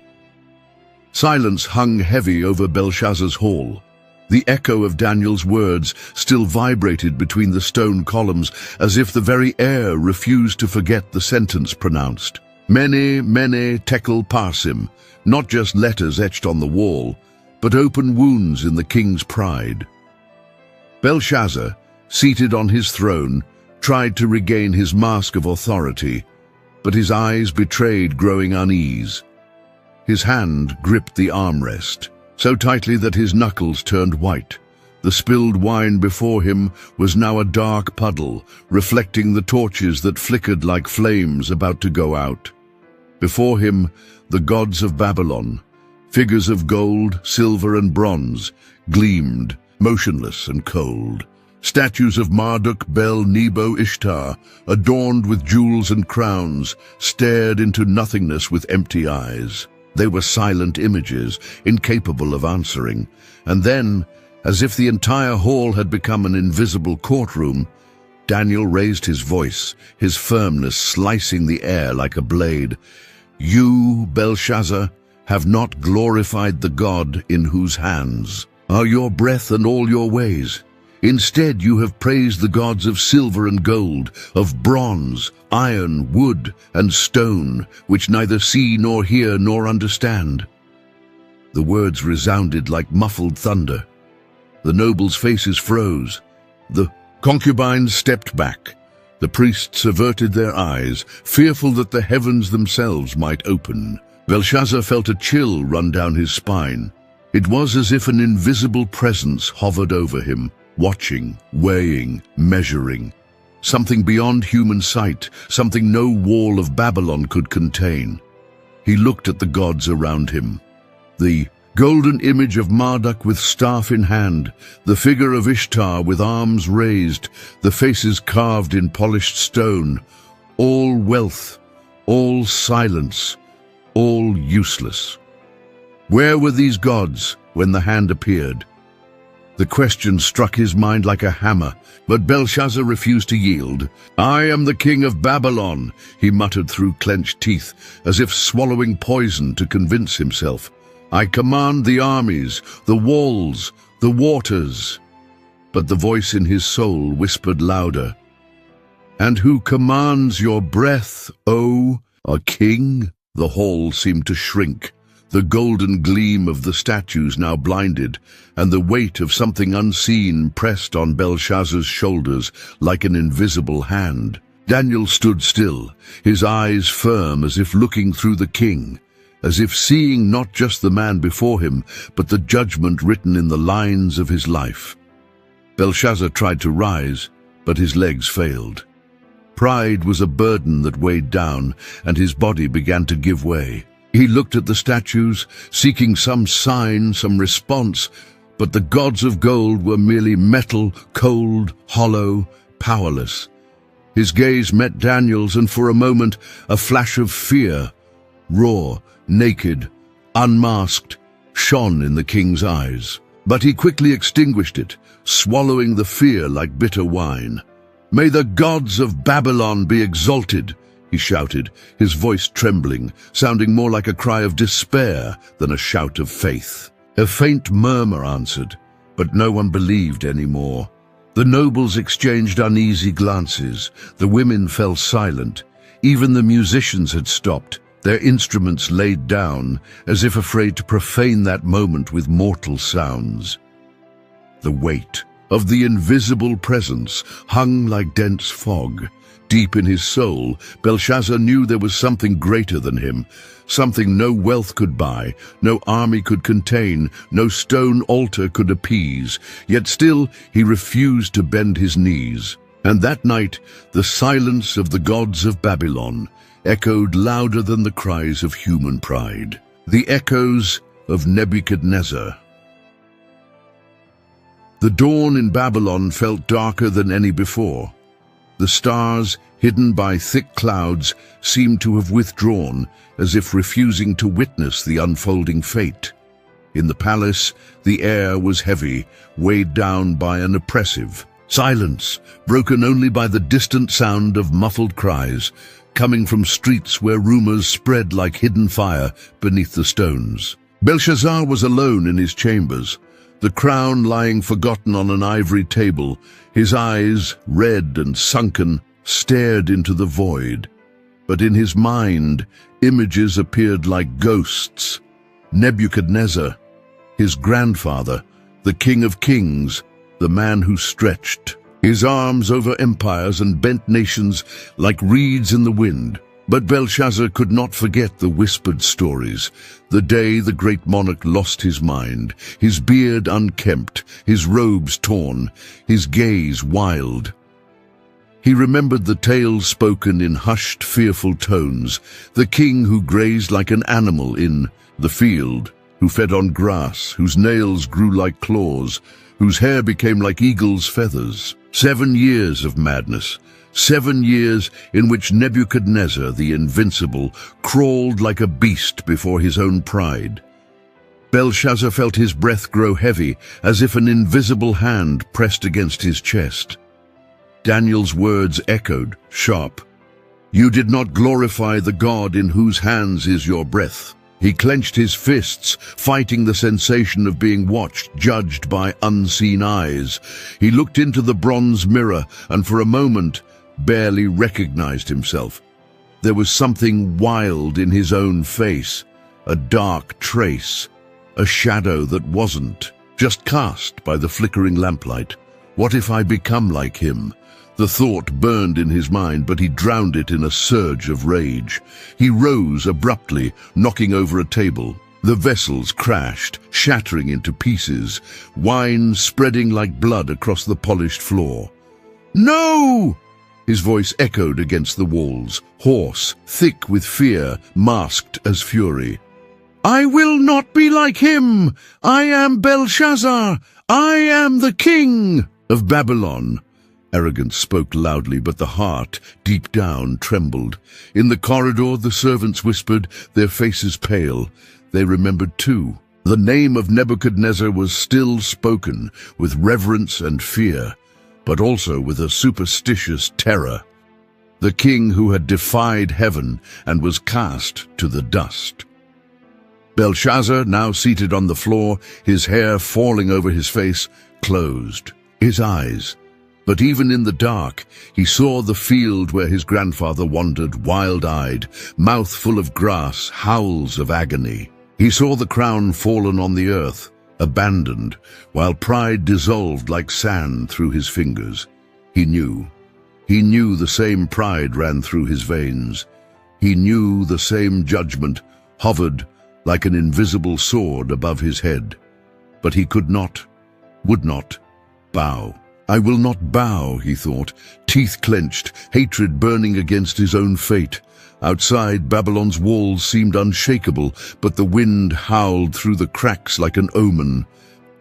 Silence hung heavy over Belshazzar's hall. The echo of Daniel's words still vibrated between the stone columns, as if the very air refused to forget the sentence pronounced. Mene, mene, tekel parsim, not just letters etched on the wall, but open wounds in the king's pride. Belshazzar, seated on his throne, tried to regain his mask of authority, but his eyes betrayed growing unease. His hand gripped the armrest, so tightly that his knuckles turned white. The spilled wine before him was now a dark puddle, reflecting the torches that flickered like flames about to go out. Before him, the gods of Babylon, figures of gold, silver, and bronze, gleamed, motionless and cold. Statues of Marduk, Bel, Nebo, Ishtar, adorned with jewels and crowns, stared into nothingness with empty eyes. They were silent images, incapable of answering. And then, as if the entire hall had become an invisible courtroom, Daniel raised his voice, his firmness slicing the air like a blade. You, Belshazzar, have not glorified the God in whose hands are your breath and all your ways. Instead, you have praised the gods of silver and gold, of bronze, iron, wood, and stone, which neither see nor hear nor understand. The words resounded like muffled thunder. The nobles' faces froze. The concubines stepped back. The priests averted their eyes, fearful that the heavens themselves might open. Belshazzar felt a chill run down his spine. It was as if an invisible presence hovered over him, watching, weighing, measuring. Something beyond human sight, something no wall of Babylon could contain. He looked at the gods around him. The golden image of Marduk with staff in hand, the figure of Ishtar with arms raised, the faces carved in polished stone, all wealth, all silence, all useless. Where were these gods when the hand appeared? The question struck his mind like a hammer, but Belshazzar refused to yield. I am the king of Babylon, he muttered through clenched teeth, as if swallowing poison to convince himself. I command the armies, the walls, the waters. But the voice in his soul whispered louder. And who commands your breath, O a king? The hall seemed to shrink. The golden gleam of the statues now blinded, and the weight of something unseen pressed on Belshazzar's shoulders like an invisible hand. Daniel stood still, his eyes firm as if looking through the king, as if seeing not just the man before him, but the judgment written in the lines of his life. Belshazzar tried to rise, but his legs failed. Pride was a burden that weighed down, and his body began to give way. He looked at the statues, seeking some sign, some response, but the gods of gold were merely metal, cold, hollow, powerless. His gaze met Daniel's, and for a moment, a flash of fear, raw, naked, unmasked, shone in the king's eyes. But he quickly extinguished it, swallowing the fear like bitter wine. "May the gods of Babylon be exalted," he shouted, his voice trembling, sounding more like a cry of despair than a shout of faith. A faint murmur answered, but no one believed anymore. The nobles exchanged uneasy glances. The women fell silent. Even the musicians had stopped, their instruments laid down, as if afraid to profane that moment with mortal sounds. The weight of the invisible presence hung like dense fog. Deep in his soul, Belshazzar knew there was something greater than him, something no wealth could buy, no army could contain, no stone altar could appease. Yet still he refused to bend his knees. And that night, the silence of the gods of Babylon echoed louder than the cries of human pride. The echoes of Nebuchadnezzar. The dawn in Babylon felt darker than any before. The stars, hidden by thick clouds, seemed to have withdrawn, as if refusing to witness the unfolding fate. In the palace, the air was heavy, weighed down by an oppressive silence, broken only by the distant sound of muffled cries, coming from streets where rumors spread like hidden fire beneath the stones. Belshazzar was alone in his chambers, the crown lying forgotten on an ivory table. His eyes, red and sunken, stared into the void. But in his mind, images appeared like ghosts. Nebuchadnezzar, his grandfather, the king of kings, the man who stretched his arms over empires and bent nations like reeds in the wind. But Belshazzar could not forget the whispered stories, the day the great monarch lost his mind, his beard unkempt, his robes torn, his gaze wild. He remembered the tales spoken in hushed, fearful tones, the king who grazed like an animal in the field, who fed on grass, whose nails grew like claws, whose hair became like eagle's feathers. 7 years of madness. 7 years in which Nebuchadnezzar, the invincible, crawled like a beast before his own pride. Belshazzar felt his breath grow heavy, as if an invisible hand pressed against his chest. Daniel's words echoed, sharp. "You did not glorify the God in whose hands is your breath." He clenched his fists, fighting the sensation of being watched, judged by unseen eyes. He looked into the bronze mirror and for a moment barely recognized himself. There was something wild in his own face, a dark trace, a shadow that wasn't, just cast by the flickering lamplight. What if I become like him? The thought burned in his mind, but he drowned it in a surge of rage. He rose abruptly, knocking over a table. The vessels crashed, shattering into pieces, wine spreading like blood across the polished floor. "No!" His voice echoed against the walls, hoarse, thick with fear, masked as fury. "I will not be like him! I am Belshazzar! I am the king of Babylon!" Arrogance spoke loudly, but the heart, deep down, trembled. In the corridor, the servants whispered, their faces pale. They remembered too. The name of Nebuchadnezzar was still spoken, with reverence and fear, but also with a superstitious terror. The king who had defied heaven and was cast to the dust. Belshazzar, now seated on the floor, his hair falling over his face, closed his eyes. But even in the dark, he saw the field where his grandfather wandered, wild-eyed, mouth full of grass, howls of agony. He saw the crown fallen on the earth, abandoned, while pride dissolved like sand through his fingers. He knew the same pride ran through his veins. He knew the same judgment hovered like an invisible sword above his head. But he could not, would not, bow. "I will not bow," he thought, teeth clenched, hatred burning against his own fate. Outside, Babylon's walls seemed unshakable, but the wind howled through the cracks like an omen.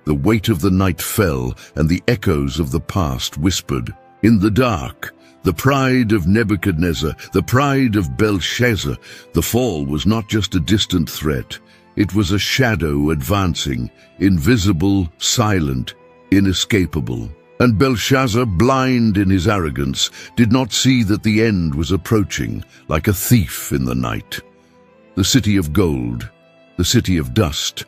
The weight of the night fell, and the echoes of the past whispered. In the dark, the pride of Nebuchadnezzar, the pride of Belshazzar, the fall was not just a distant threat. It was a shadow advancing, invisible, silent, inescapable. And Belshazzar, blind in his arrogance, did not see that the end was approaching, like a thief in the night. The city of gold, the city of dust,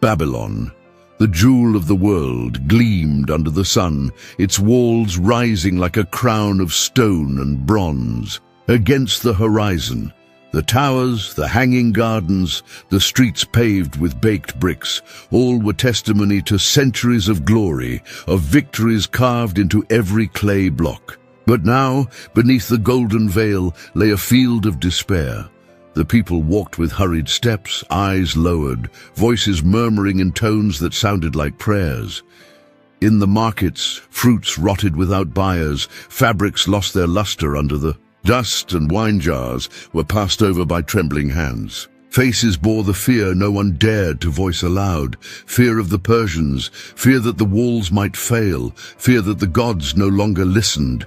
Babylon, the jewel of the world, gleamed under the sun, its walls rising like a crown of stone and bronze. Against the horizon, the towers, the hanging gardens, the streets paved with baked bricks, all were testimony to centuries of glory, of victories carved into every clay block. But now, beneath the golden veil, lay a field of despair. The people walked with hurried steps, eyes lowered, voices murmuring in tones that sounded like prayers. In the markets, fruits rotted without buyers, fabrics lost their luster under the dust, and wine jars were passed over by trembling hands. Faces bore the fear no one dared to voice aloud, fear of the Persians, fear that the walls might fail, fear that the gods no longer listened.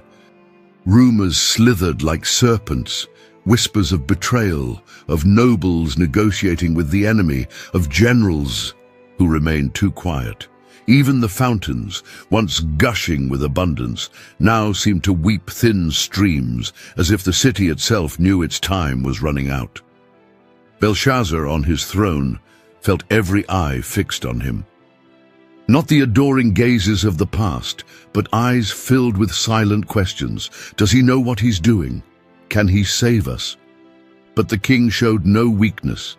Rumors slithered like serpents, whispers of betrayal, of nobles negotiating with the enemy, of generals who remained too quiet. Even the fountains, once gushing with abundance, now seemed to weep thin streams, as if the city itself knew its time was running out. Belshazzar, on his throne, felt every eye fixed on him. Not the adoring gazes of the past, but eyes filled with silent questions. Does he know what he's doing? Can he save us? But the king showed no weakness.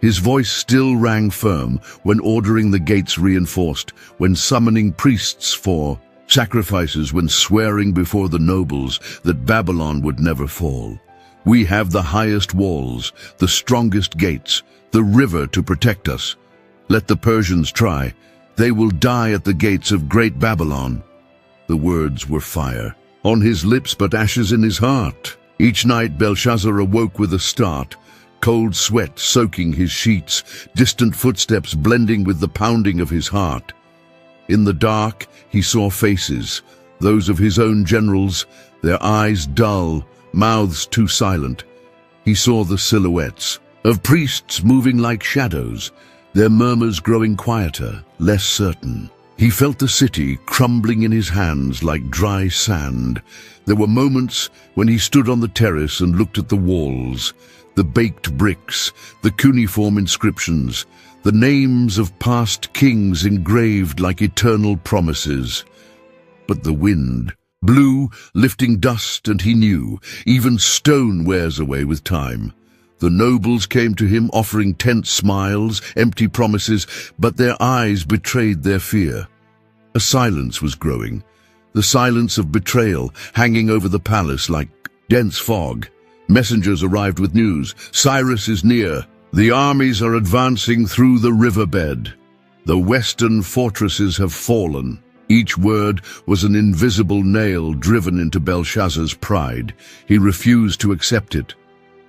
His voice still rang firm when ordering the gates reinforced, when summoning priests for sacrifices, when swearing before the nobles that Babylon would never fall. We have the highest walls, the strongest gates, the river to protect us. Let the Persians try. They will die at the gates of great Babylon. The words were fire on his lips, but ashes in his heart. Each night Belshazzar awoke with a start, cold sweat soaking his sheets, distant footsteps blending with the pounding of his heart. In the dark, he saw faces, those of his own generals, their eyes dull, mouths too silent. He saw the silhouettes of priests moving like shadows, their murmurs growing quieter, less certain. He felt the city crumbling in his hands like dry sand. There were moments when he stood on the terrace and looked at the walls, the baked bricks, the cuneiform inscriptions, the names of past kings engraved like eternal promises. But the wind blew, lifting dust, and he knew, even stone wears away with time. The nobles came to him offering tense smiles, empty promises, but their eyes betrayed their fear. A silence was growing, the silence of betrayal hanging over the palace like dense fog. Messengers arrived with news. Cyrus is near. The armies are advancing through the riverbed. The western fortresses have fallen. Each word was an invisible nail driven into Belshazzar's pride. He refused to accept it.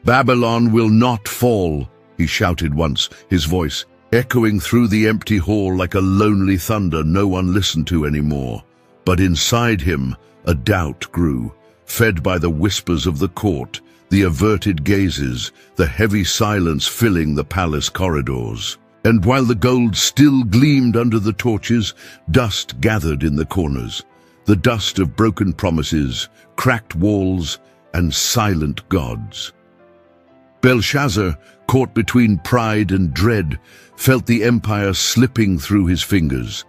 "Babylon will not fall," he shouted once, his voice echoing through the empty hall like a lonely thunder no one listened to anymore. But inside him, a doubt grew, fed by the whispers of the court, the averted gazes, the heavy silence filling the palace corridors. And while the gold still gleamed under the torches, dust gathered in the corners, the dust of broken promises, cracked walls, and silent gods. Belshazzar, caught between pride and dread, felt the empire slipping through his fingers.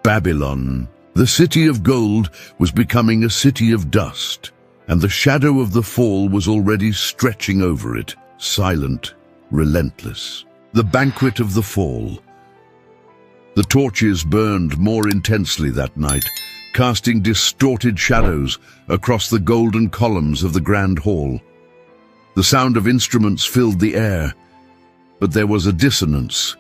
Babylon, the city of gold, was becoming a city of dust, and the shadow of the fall was already stretching over it, silent, relentless. The banquet of the fall. The torches burned more intensely that night, casting distorted shadows across the golden columns of the grand hall. The sound of instruments filled the air. But there was a dissonance,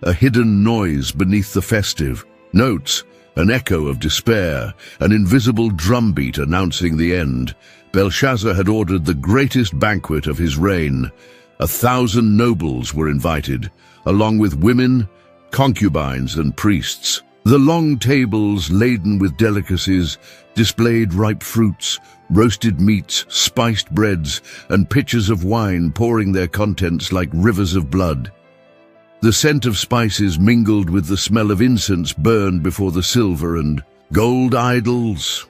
a hidden noise beneath the festive notes, an echo of despair, an invisible drumbeat announcing the end. Belshazzar had ordered the greatest banquet of his reign. 1,000 nobles were invited, along with women, concubines, and priests. The long tables, laden with delicacies, displayed ripe fruits, roasted meats, spiced breads, and pitchers of wine pouring their contents like rivers of blood. The scent of spices mingled with the smell of incense burned before the silver and gold idols.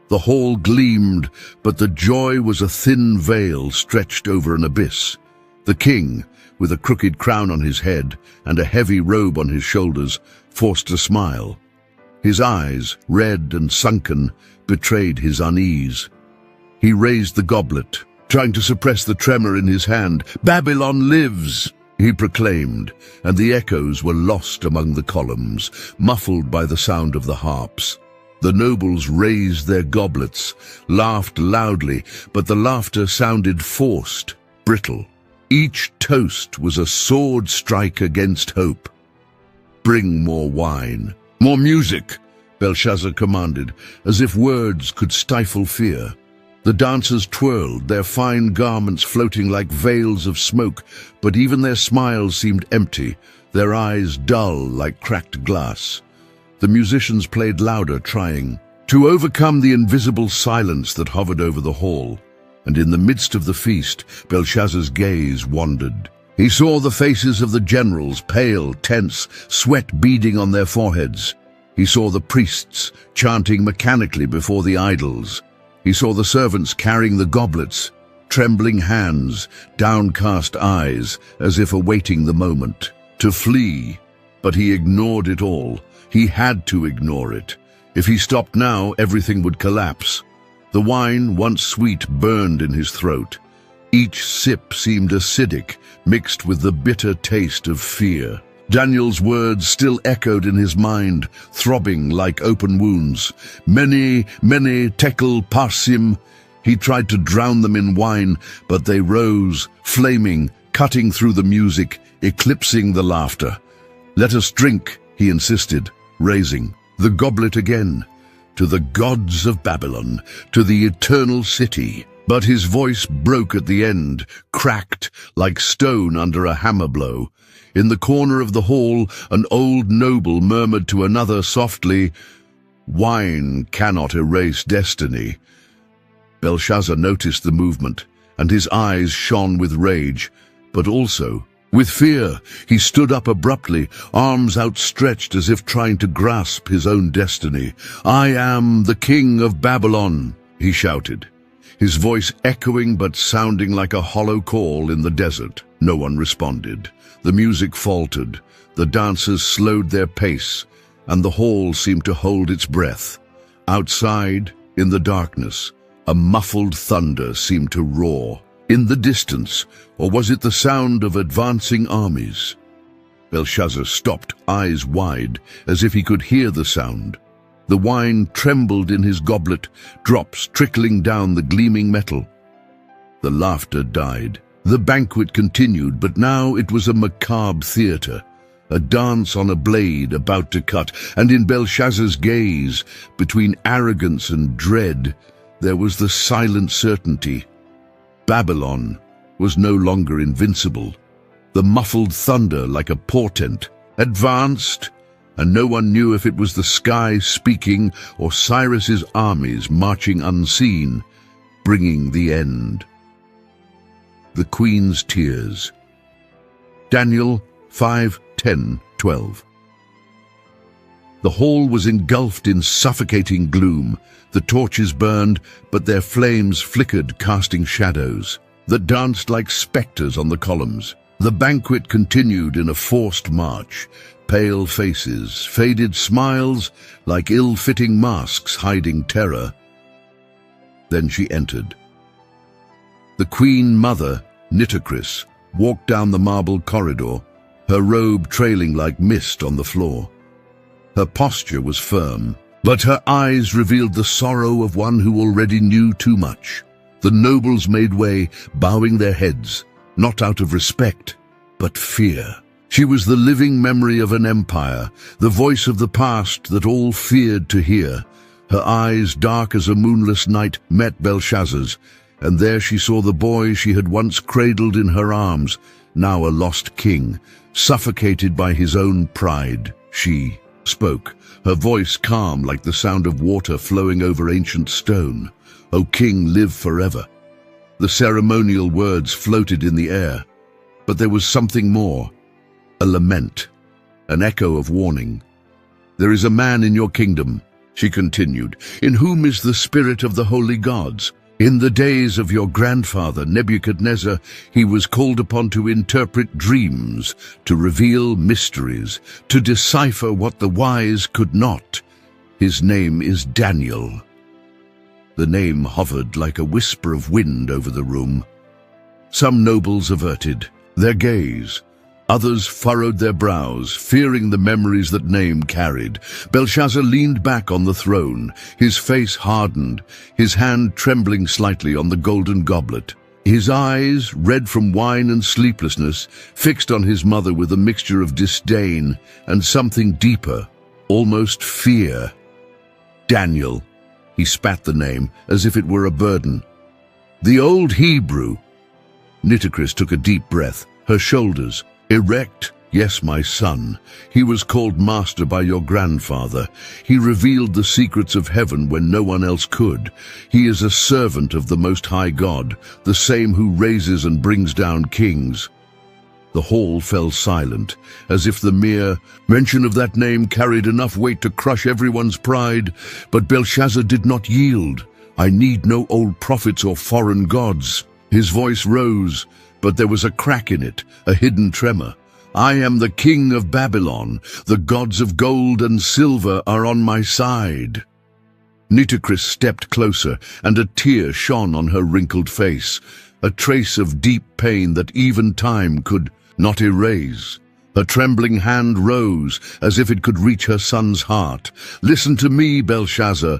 The hall gleamed, but the joy was a thin veil stretched over an abyss. The king, with a crooked crown on his head and a heavy robe on his shoulders, forced a smile. His eyes, red and sunken, betrayed his unease. He raised the goblet, trying to suppress the tremor in his hand. "Babylon lives!" he proclaimed, and the echoes were lost among the columns, muffled by the sound of the harps. The nobles raised their goblets, laughed loudly, but the laughter sounded forced, brittle. Each toast was a sword strike against hope. "Bring more wine, more music," Belshazzar commanded, as if words could stifle fear. The dancers twirled, their fine garments floating like veils of smoke, but even their smiles seemed empty, their eyes dull like cracked glass. The musicians played louder, trying to overcome the invisible silence that hovered over the hall. And in the midst of the feast, Belshazzar's gaze wandered. He saw the faces of the generals, pale, tense, sweat beading on their foreheads. He saw the priests chanting mechanically before the idols. He saw the servants carrying the goblets, trembling hands, downcast eyes, as if awaiting the moment to flee. But he ignored it all. He had to ignore it. If he stopped now, everything would collapse. The wine, once sweet, burned in his throat. Each sip seemed acidic, mixed with the bitter taste of fear. Daniel's words still echoed in his mind, throbbing like open wounds. Many, many tekel parsim. He tried to drown them in wine, but they rose, flaming, cutting through the music, eclipsing the laughter. "Let us drink," he insisted, raising the goblet again, to the gods of Babylon, to the eternal city. But his voice broke at the end, cracked like stone under a hammer blow. In the corner of the hall, an old noble murmured to another softly, "Wine cannot erase destiny." Belshazzar noticed the movement, and his eyes shone with rage, but also with fear. He stood up abruptly, arms outstretched as if trying to grasp his own destiny. "I am the king of Babylon," he shouted, his voice echoing but sounding like a hollow call in the desert. No one responded. The music faltered, the dancers slowed their pace, and the hall seemed to hold its breath. Outside, in the darkness, a muffled thunder seemed to roar. In the distance, or was it the sound of advancing armies? Belshazzar stopped, eyes wide, as if he could hear the sound. The wine trembled in his goblet, drops trickling down the gleaming metal. The laughter died. The banquet continued, but now it was a macabre theater, a dance on a blade about to cut, and in Belshazzar's gaze, between arrogance and dread, there was the silent certainty. Babylon was no longer invincible. The muffled thunder, like a portent, advanced, and no one knew if it was the sky speaking or Cyrus's armies marching unseen, bringing the end. The Queen's Tears. Daniel 5:10-12. The hall was engulfed in suffocating gloom. The torches burned, but their flames flickered, casting shadows that danced like specters on the columns. The banquet continued in a forced march, pale faces, faded smiles, like ill-fitting masks hiding terror. Then she entered. The Queen Mother, Nitocris, walked down the marble corridor, her robe trailing like mist on the floor. Her posture was firm, but her eyes revealed the sorrow of one who already knew too much. The nobles made way, bowing their heads, not out of respect, but fear. She was the living memory of an empire, the voice of the past that all feared to hear. Her eyes, dark as a moonless night, met Belshazzar's, and there she saw the boy she had once cradled in her arms, now a lost king, suffocated by his own pride. She spoke, her voice calm like the sound of water flowing over ancient stone. "O king, live forever." The ceremonial words floated in the air, but there was something more, a lament, an echo of warning. "There is a man in your kingdom," she continued, "in whom is the spirit of the holy gods. In the days of your grandfather, Nebuchadnezzar, he was called upon to interpret dreams, to reveal mysteries, to decipher what the wise could not. His name is Daniel." The name hovered like a whisper of wind over the room. Some nobles averted their gaze. Others furrowed their brows, fearing the memories that name carried. Belshazzar leaned back on the throne, his face hardened, his hand trembling slightly on the golden goblet. His eyes, red from wine and sleeplessness, fixed on his mother with a mixture of disdain and something deeper, almost fear. "Daniel." He spat the name as if it were a burden. "The old Hebrew." Nitocris took a deep breath, her shoulders erect. "Yes, my son. He was called master by your grandfather. He revealed the secrets of heaven when no one else could. He is a servant of the Most High God, the same who raises and brings down kings." The hall fell silent, as if the mere mention of that name carried enough weight to crush everyone's pride. But Belshazzar did not yield. "I need no old prophets or foreign gods." His voice rose, but there was a crack in it, a hidden tremor. "I am the king of Babylon. The gods of gold and silver are on my side." Nitocris stepped closer, and a tear shone on her wrinkled face, a trace of deep pain that even time could not erase. Her trembling hand rose, as if it could reach her son's heart. "Listen to me, Belshazzar."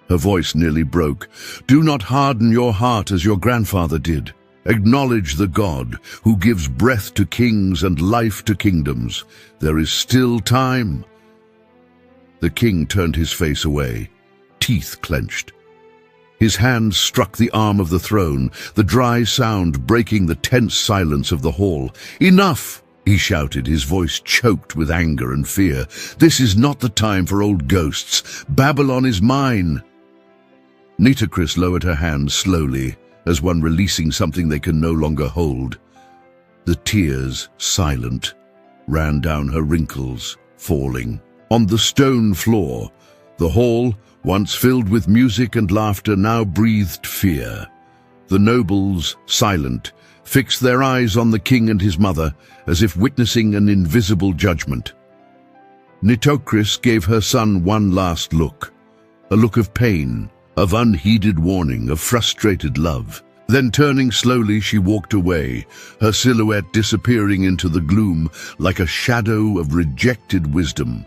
Her voice nearly broke. "Do not harden your heart as your grandfather did. Acknowledge the God who gives breath to kings and life to kingdoms. There is still time." The king turned his face away, teeth clenched. His hand struck the arm of the throne, the dry sound breaking the tense silence of the hall. "Enough!" he shouted, his voice choked with anger and fear. "This is not the time for old ghosts. Babylon is mine." Nitocris lowered her hand slowly, as one releasing something they can no longer hold. The tears, silent, ran down her wrinkles, falling. On the stone floor, the hall, once filled with music and laughter, now breathed fear. The nobles, silent, fixed their eyes on the king and his mother, as if witnessing an invisible judgment. Nitocris gave her son one last look, a look of pain, of unheeded warning, of frustrated love. Then turning slowly, she walked away, her silhouette disappearing into the gloom like a shadow of rejected wisdom.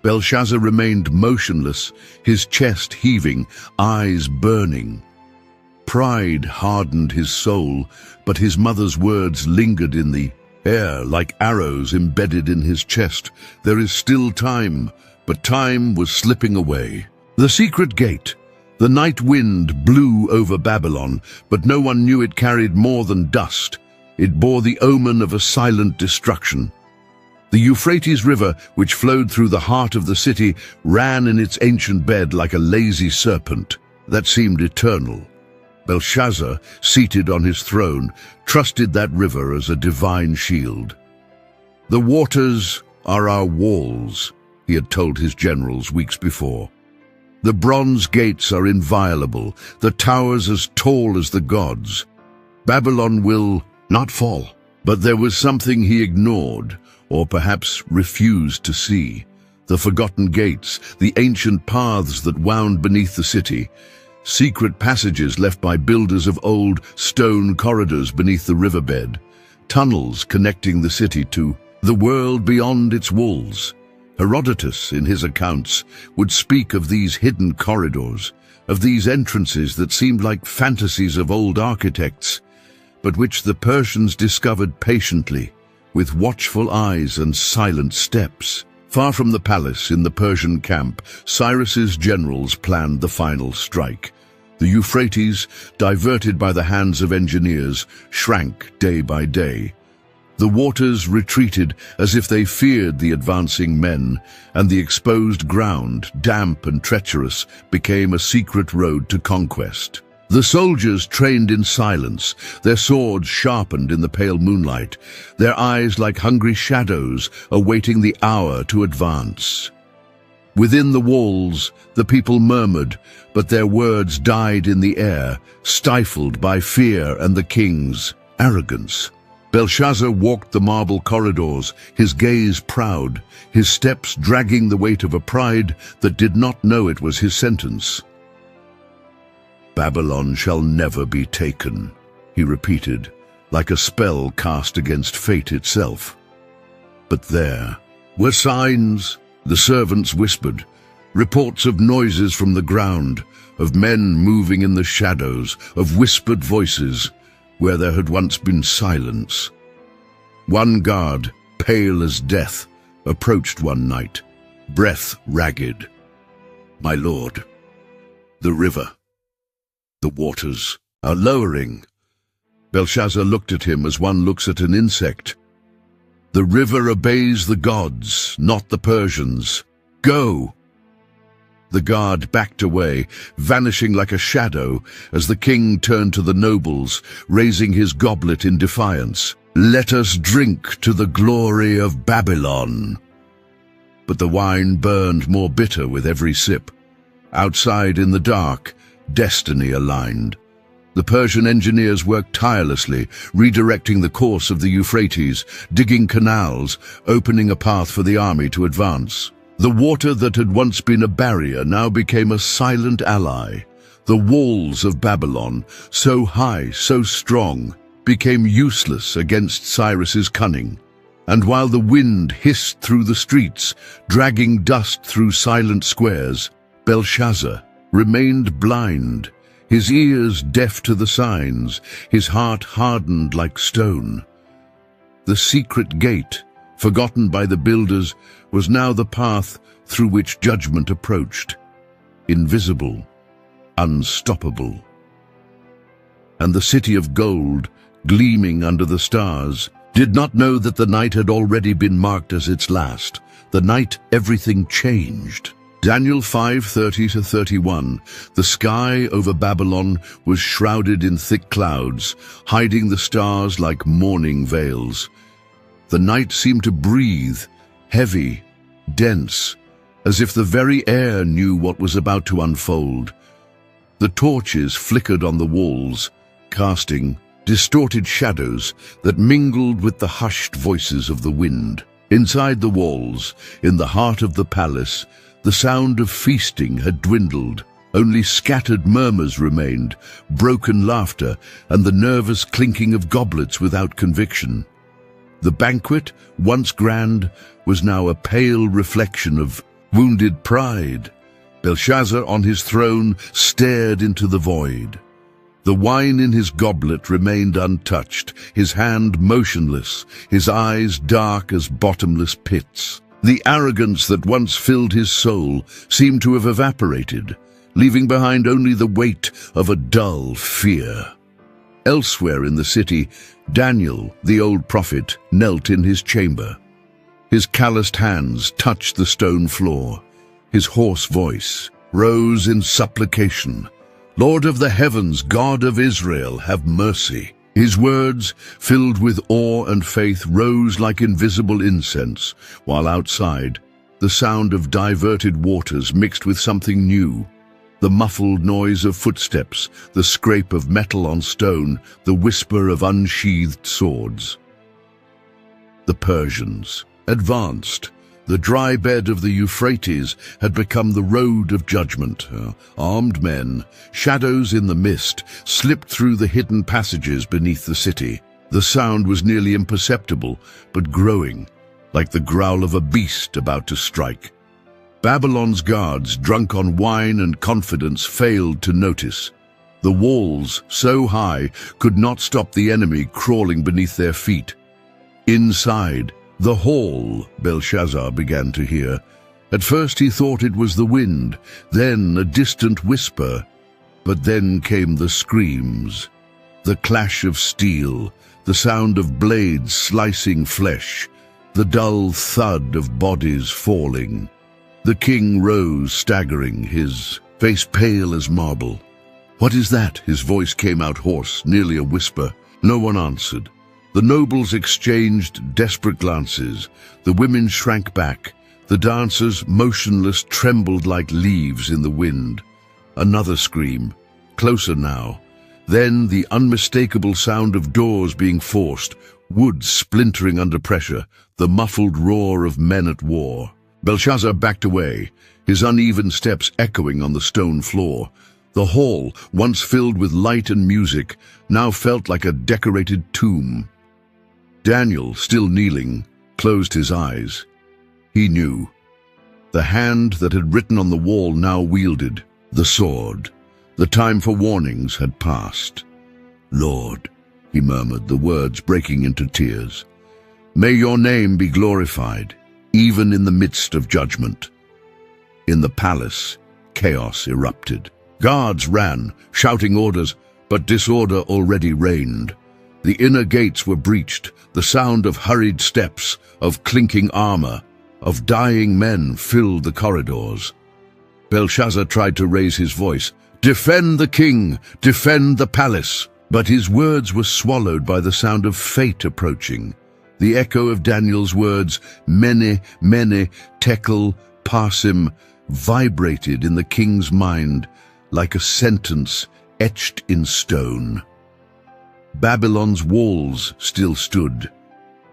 Belshazzar remained motionless, his chest heaving, eyes burning. Pride hardened his soul, but his mother's words lingered in the air like arrows embedded in his chest. There is still time, but time was slipping away. The secret gate. The night wind blew over Babylon, but no one knew it carried more than dust. It bore the omen of a silent destruction. The Euphrates River, which flowed through the heart of the city, ran in its ancient bed like a lazy serpent that seemed eternal. Belshazzar, seated on his throne, trusted that river as a divine shield. "The waters are our walls," he had told his generals weeks before. "The bronze gates are inviolable, the towers as tall as the gods. Babylon will not fall." But there was something he ignored, or perhaps refused to see. The forgotten gates, the ancient paths that wound beneath the city, secret passages left by builders of old stone corridors beneath the riverbed, tunnels connecting the city to the world beyond its walls. Herodotus, in his accounts, would speak of these hidden corridors, of these entrances that seemed like fantasies of old architects. but which the Persians discovered patiently, with watchful eyes and silent steps. Far from the palace, in the Persian camp, Cyrus's generals planned the final strike. The Euphrates, diverted by the hands of engineers, shrank day by day. The waters retreated as if they feared the advancing men, and the exposed ground, damp and treacherous, became a secret road to conquest. The soldiers trained in silence, their swords sharpened in the pale moonlight, their eyes like hungry shadows awaiting the hour to advance. Within the walls, the people murmured, but their words died in the air, stifled by fear and the king's arrogance. Belshazzar walked the marble corridors, his gaze proud, his steps dragging the weight of a pride that did not know it was his sentence. "Babylon shall never be taken," he repeated, like a spell cast against fate itself. But there were signs, the servants whispered, reports of noises from the ground, of men moving in the shadows, of whispered voices, where there had once been silence. One guard, pale as death, approached one night, breath ragged. "My lord, the river, the waters are lowering." Belshazzar looked at him as one looks at an insect. "The river obeys the gods, not the Persians. Go!" The guard backed away, vanishing like a shadow, as the king turned to the nobles, raising his goblet in defiance. "Let us drink to the glory of Babylon." But the wine burned more bitter with every sip. Outside in the dark, destiny aligned. The Persian engineers worked tirelessly, redirecting the course of the Euphrates, digging canals, opening a path for the army to advance. The water that had once been a barrier now became a silent ally. The walls of Babylon, so high, so strong, became useless against Cyrus's cunning. And while the wind hissed through the streets, dragging dust through silent squares, Belshazzar remained blind, his ears deaf to the signs, his heart hardened like stone. The secret gate, forgotten by the builders, was now the path through which judgment approached. Invisible, unstoppable. And the city of gold, gleaming under the stars, did not know that the night had already been marked as its last. The night everything changed. Daniel 5:30-31, the sky over Babylon was shrouded in thick clouds, hiding the stars like mourning veils. The night seemed to breathe, heavy, dense, as if the very air knew what was about to unfold. The torches flickered on the walls, casting distorted shadows that mingled with the hushed voices of the wind. Inside the walls, in the heart of the palace, the sound of feasting had dwindled. Only scattered murmurs remained, broken laughter, and the nervous clinking of goblets without conviction. The banquet, once grand, was now a pale reflection of wounded pride. Belshazzar on his throne stared into the void. The wine in his goblet remained untouched, his hand motionless, his eyes dark as bottomless pits. The arrogance that once filled his soul seemed to have evaporated, leaving behind only the weight of a dull fear. Elsewhere in the city, Daniel, the old prophet, knelt in his chamber. His calloused hands touched the stone floor. His hoarse voice rose in supplication. "Lord of the heavens, God of Israel, have mercy." His words, filled with awe and faith, rose like invisible incense, while outside, the sound of diverted waters mixed with something new. The muffled noise of footsteps, the scrape of metal on stone, the whisper of unsheathed swords. The Persians advanced. The dry bed of the Euphrates had become the road of judgment. Armed men, shadows in the mist, slipped through the hidden passages beneath the city. The sound was nearly imperceptible, but growing, like the growl of a beast about to strike. Babylon's guards, drunk on wine and confidence, failed to notice. The walls, so high, could not stop the enemy crawling beneath their feet. Inside, the hall, Belshazzar began to hear. At first he thought it was the wind, then a distant whisper. But then came the screams, the clash of steel, the sound of blades slicing flesh, the dull thud of bodies falling. The king rose, staggering, his face pale as marble. "What is that?" His voice came out hoarse, nearly a whisper. No one answered. The nobles exchanged desperate glances. The women shrank back. The dancers, motionless, trembled like leaves in the wind. Another scream, closer now. Then the unmistakable sound of doors being forced, wood splintering under pressure, the muffled roar of men at war. Belshazzar backed away, his uneven steps echoing on the stone floor. The hall, once filled with light and music, now felt like a decorated tomb. Daniel, still kneeling, closed his eyes. He knew. The hand that had written on the wall now wielded the sword. The time for warnings had passed. "Lord," he murmured, the words breaking into tears, "may your name be glorified, even in the midst of judgment." In the palace, chaos erupted. Guards ran, shouting orders, but disorder already reigned. The inner gates were breached, the sound of hurried steps, of clinking armor, of dying men filled the corridors. Belshazzar tried to raise his voice, "Defend the king! Defend the palace!" But his words were swallowed by the sound of fate approaching. The echo of Daniel's words, "Mene, mene, tekel, parsim," vibrated in the king's mind like a sentence etched in stone. Babylon's walls still stood.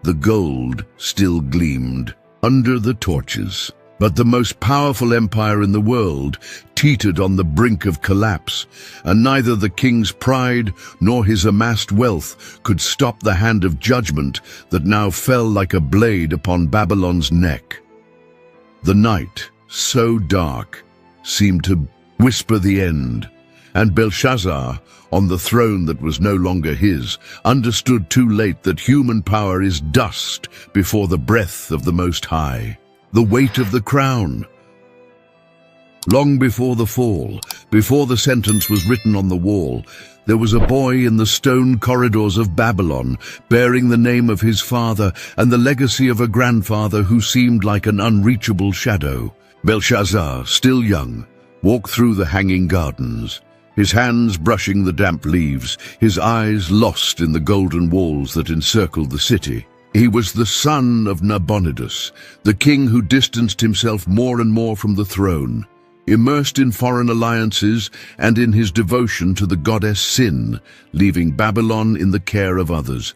The gold still gleamed under the torches. But the most powerful empire in the world teetered on the brink of collapse, and neither the king's pride nor his amassed wealth could stop the hand of judgment that now fell like a blade upon Babylon's neck. The night, so dark, seemed to whisper the end, and Belshazzar, on the throne that was no longer his, understood too late that human power is dust before the breath of the Most High. The weight of the crown. Long before the fall, before the sentence was written on the wall, there was a boy in the stone corridors of Babylon, bearing the name of his father and the legacy of a grandfather who seemed like an unreachable shadow. Belshazzar, still young, walked through the hanging gardens, his hands brushing the damp leaves, his eyes lost in the golden walls that encircled the city. He was the son of Nabonidus, the king who distanced himself more and more from the throne, immersed in foreign alliances and in his devotion to the goddess Sin, leaving Babylon in the care of others,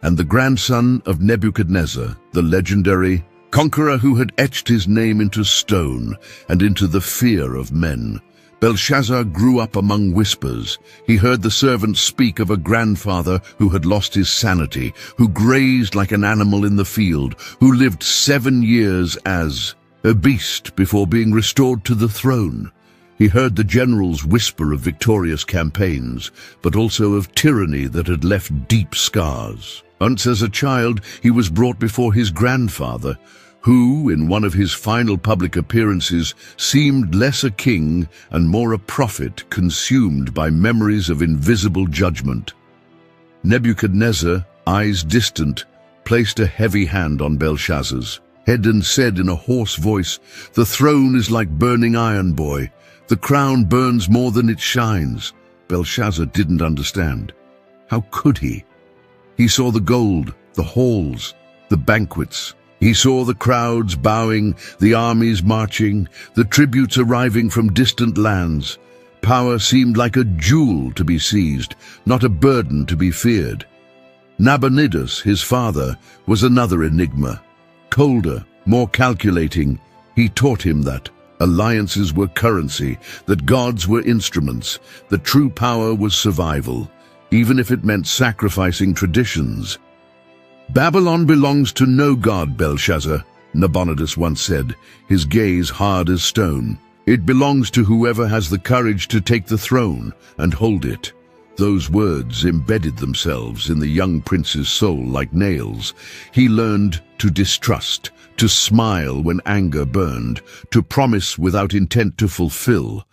and the grandson of Nebuchadnezzar, the legendary conqueror who had etched his name into stone and into the fear of men. Belshazzar grew up among whispers. He heard the servants speak of a grandfather who had lost his sanity, who grazed like an animal in the field, who lived 7 years as a beast before being restored to the throne. He heard the generals whisper of victorious campaigns, but also of tyranny that had left deep scars. Once as a child, he was brought before his grandfather, who, in one of his final public appearances, seemed less a king and more a prophet consumed by memories of invisible judgment. Nebuchadnezzar, eyes distant, placed a heavy hand on Belshazzar's head and said in a hoarse voice, "The throne is like burning iron, boy. The crown burns more than it shines." Belshazzar didn't understand. How could he? He saw the gold, the halls, the banquets. He saw the crowds bowing, the armies marching, the tributes arriving from distant lands. Power seemed like a jewel to be seized, not a burden to be feared. Nabonidus, his father, was another enigma. Colder, more calculating, he taught him that alliances were currency, that gods were instruments, that true power was survival, even if it meant sacrificing traditions. "Babylon belongs to no god, Belshazzar," Nabonidus once said, his gaze hard as stone. It belongs to whoever has the courage to take the throne and hold it." Those words embedded themselves in the young prince's soul like nails. He learned to distrust, to smile when anger burned, to promise without intent to fulfill.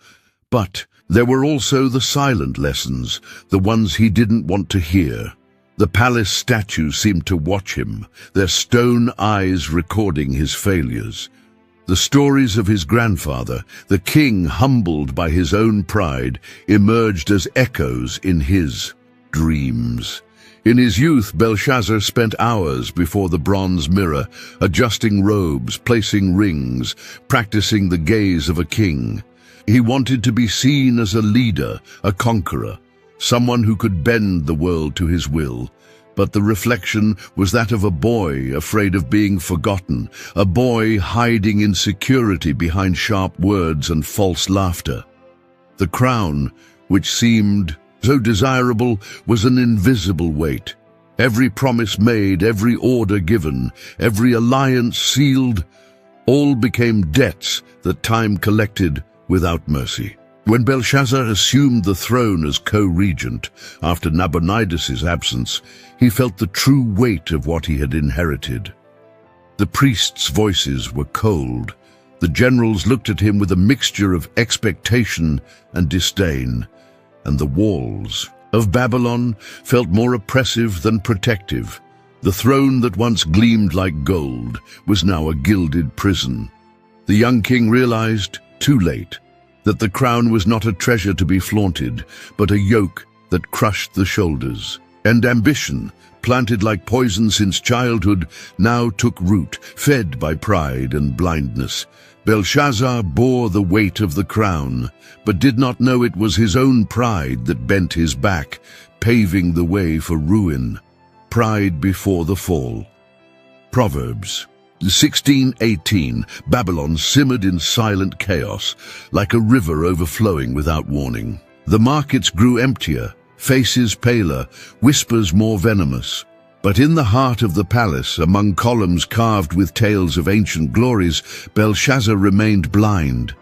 But there were also the silent lessons, the ones he didn't want to hear. The palace statues seemed to watch him, their stone eyes recording his failures. The stories of his grandfather, the king humbled by his own pride, emerged as echoes in his dreams. In his youth, Belshazzar spent hours before the bronze mirror, adjusting robes, placing rings, practicing the gaze of a king. He wanted to be seen as a leader, a conqueror, someone who could bend the world to his will. But the reflection was that of a boy afraid of being forgotten, a boy hiding insecurity behind sharp words and false laughter. The crown, which seemed so desirable, was an invisible weight. Every promise made, every order given, every alliance sealed, all became debts that time collected without mercy. When Belshazzar assumed the throne as co-regent, after Nabonidus' absence, he felt the true weight of what he had inherited. The priests' voices were cold. The generals looked at him with a mixture of expectation and disdain, and the walls of Babylon felt more oppressive than protective. The throne that once gleamed like gold was now a gilded prison. The young king realized, too late, that the crown was not a treasure to be flaunted, but a yoke that crushed the shoulders. And ambition, planted like poison since childhood, now took root, fed by pride and blindness. Belshazzar bore the weight of the crown, but did not know it was his own pride that bent his back, paving the way for ruin. Pride before the fall. Proverbs 16:18, Babylon simmered in silent chaos, like a river overflowing without warning. The markets grew emptier, faces paler, whispers more venomous. But in the heart of the palace, among columns carved with tales of ancient glories, Belshazzar remained blind.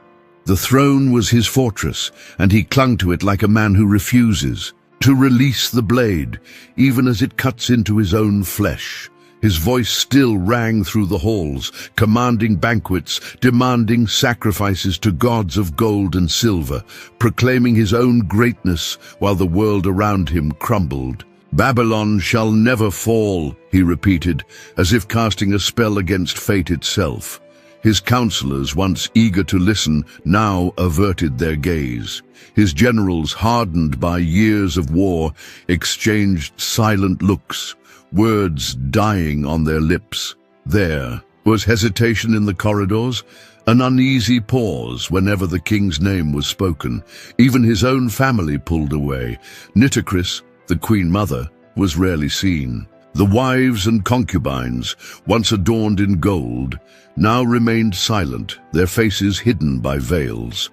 The throne was his fortress, and he clung to it like a man who refuses to release the blade, even as it cuts into his own flesh. His voice still rang through the halls, commanding banquets, demanding sacrifices to gods of gold and silver, proclaiming his own greatness while the world around him crumbled. "Babylon shall never fall," he repeated, as if casting a spell against fate itself. His counselors, once eager to listen, now averted their gaze. His generals, hardened by years of war, exchanged silent looks, words dying on their lips. There was hesitation in the corridors, an uneasy pause whenever the king's name was spoken. Even his own family pulled away. Nitocris, the queen mother, was rarely seen. The wives and concubines, once adorned in gold, now remained silent, their faces hidden by veils.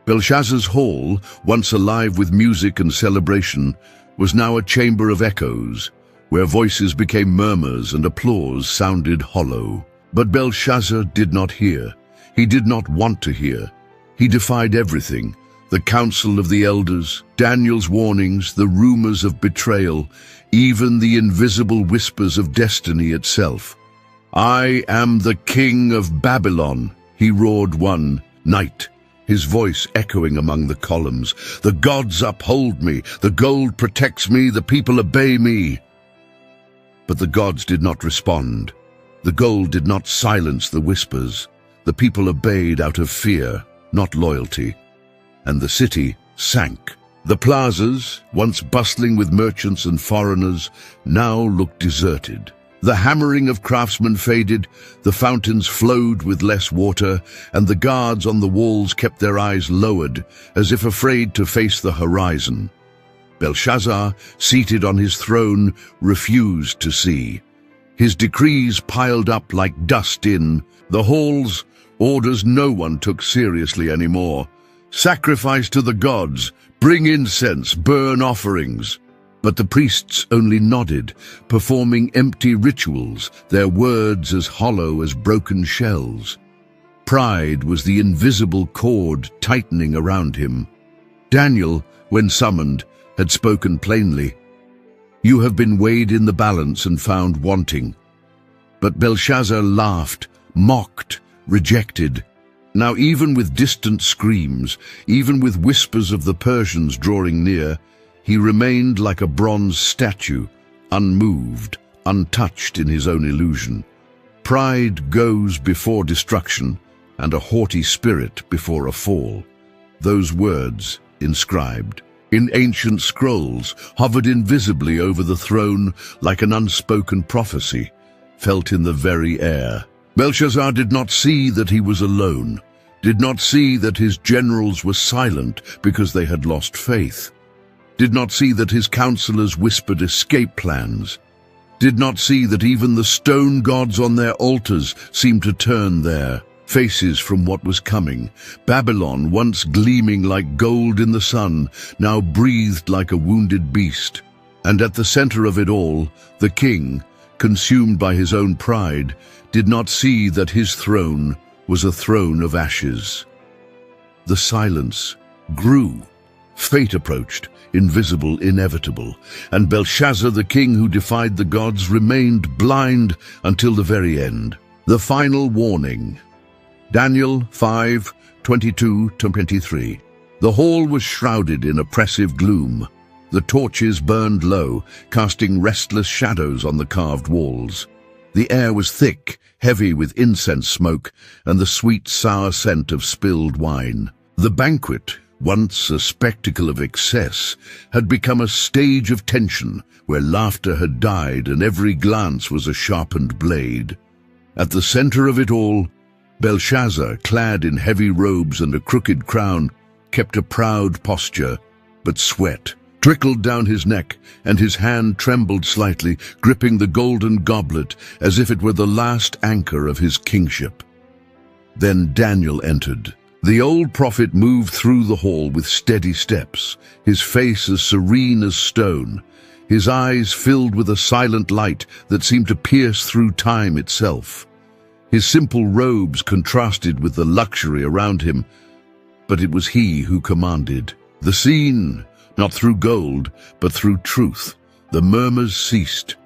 Belshazzar's hall, once alive with music and celebration, was now a chamber of echoes, where voices became murmurs and applause sounded hollow. But Belshazzar did not hear. He did not want to hear. He defied everything: the counsel of the elders, Daniel's warnings, the rumors of betrayal, even the invisible whispers of destiny itself. "I am the king of Babylon," he roared one night, his voice echoing among the columns. "The gods uphold me, the gold protects me, the people obey me." But the gods did not respond. The gold did not silence the whispers. The people obeyed out of fear, not loyalty. And the city sank. The plazas, once bustling with merchants and foreigners, now looked deserted. The hammering of craftsmen faded, the fountains flowed with less water, and the guards on the walls kept their eyes lowered, as if afraid to face the horizon. Belshazzar, seated on his throne, refused to see. His decrees piled up like dust in the halls, orders no one took seriously anymore. Sacrifice to the gods, bring incense, burn offerings. But the priests only nodded, performing empty rituals, their words as hollow as broken shells. Pride was the invisible cord tightening around him. Daniel, when summoned, had spoken plainly. "You have been weighed in the balance and found wanting." But Belshazzar laughed, mocked, rejected. Now even with distant screams, even with whispers of the Persians drawing near, he remained like a bronze statue, unmoved, untouched in his own illusion. Pride goes before destruction, and a haughty spirit before a fall. Those words, inscribed in ancient scrolls, hovered invisibly over the throne like an unspoken prophecy, felt in the very air. Belshazzar did not see that he was alone, did not see that his generals were silent because they had lost faith, did not see that his counselors whispered escape plans, did not see that even the stone gods on their altars seemed to turn their faces from what was coming. Babylon, once gleaming like gold in the sun, now breathed like a wounded beast. And at the center of it all, the king, consumed by his own pride, did not see that his throne was a throne of ashes. The silence grew. Fate approached, invisible, inevitable, and Belshazzar, the king who defied the gods, remained blind until the very end. The final warning. Daniel 5:22-23. The hall was shrouded in oppressive gloom. The torches burned low, casting restless shadows on the carved walls. The air was thick, heavy with incense smoke and the sweet, sour scent of spilled wine. The banquet, once a spectacle of excess, had become a stage of tension where laughter had died and every glance was a sharpened blade. At the center of it all, Belshazzar, clad in heavy robes and a crooked crown, kept a proud posture, but sweat trickled down his neck, and his hand trembled slightly, gripping the golden goblet as if it were the last anchor of his kingship. Then Daniel entered. The old prophet moved through the hall with steady steps, his face as serene as stone, his eyes filled with a silent light that seemed to pierce through time itself. His simple robes contrasted with the luxury around him, but it was he who commanded. The scene, not through gold, but through truth. The murmurs ceased.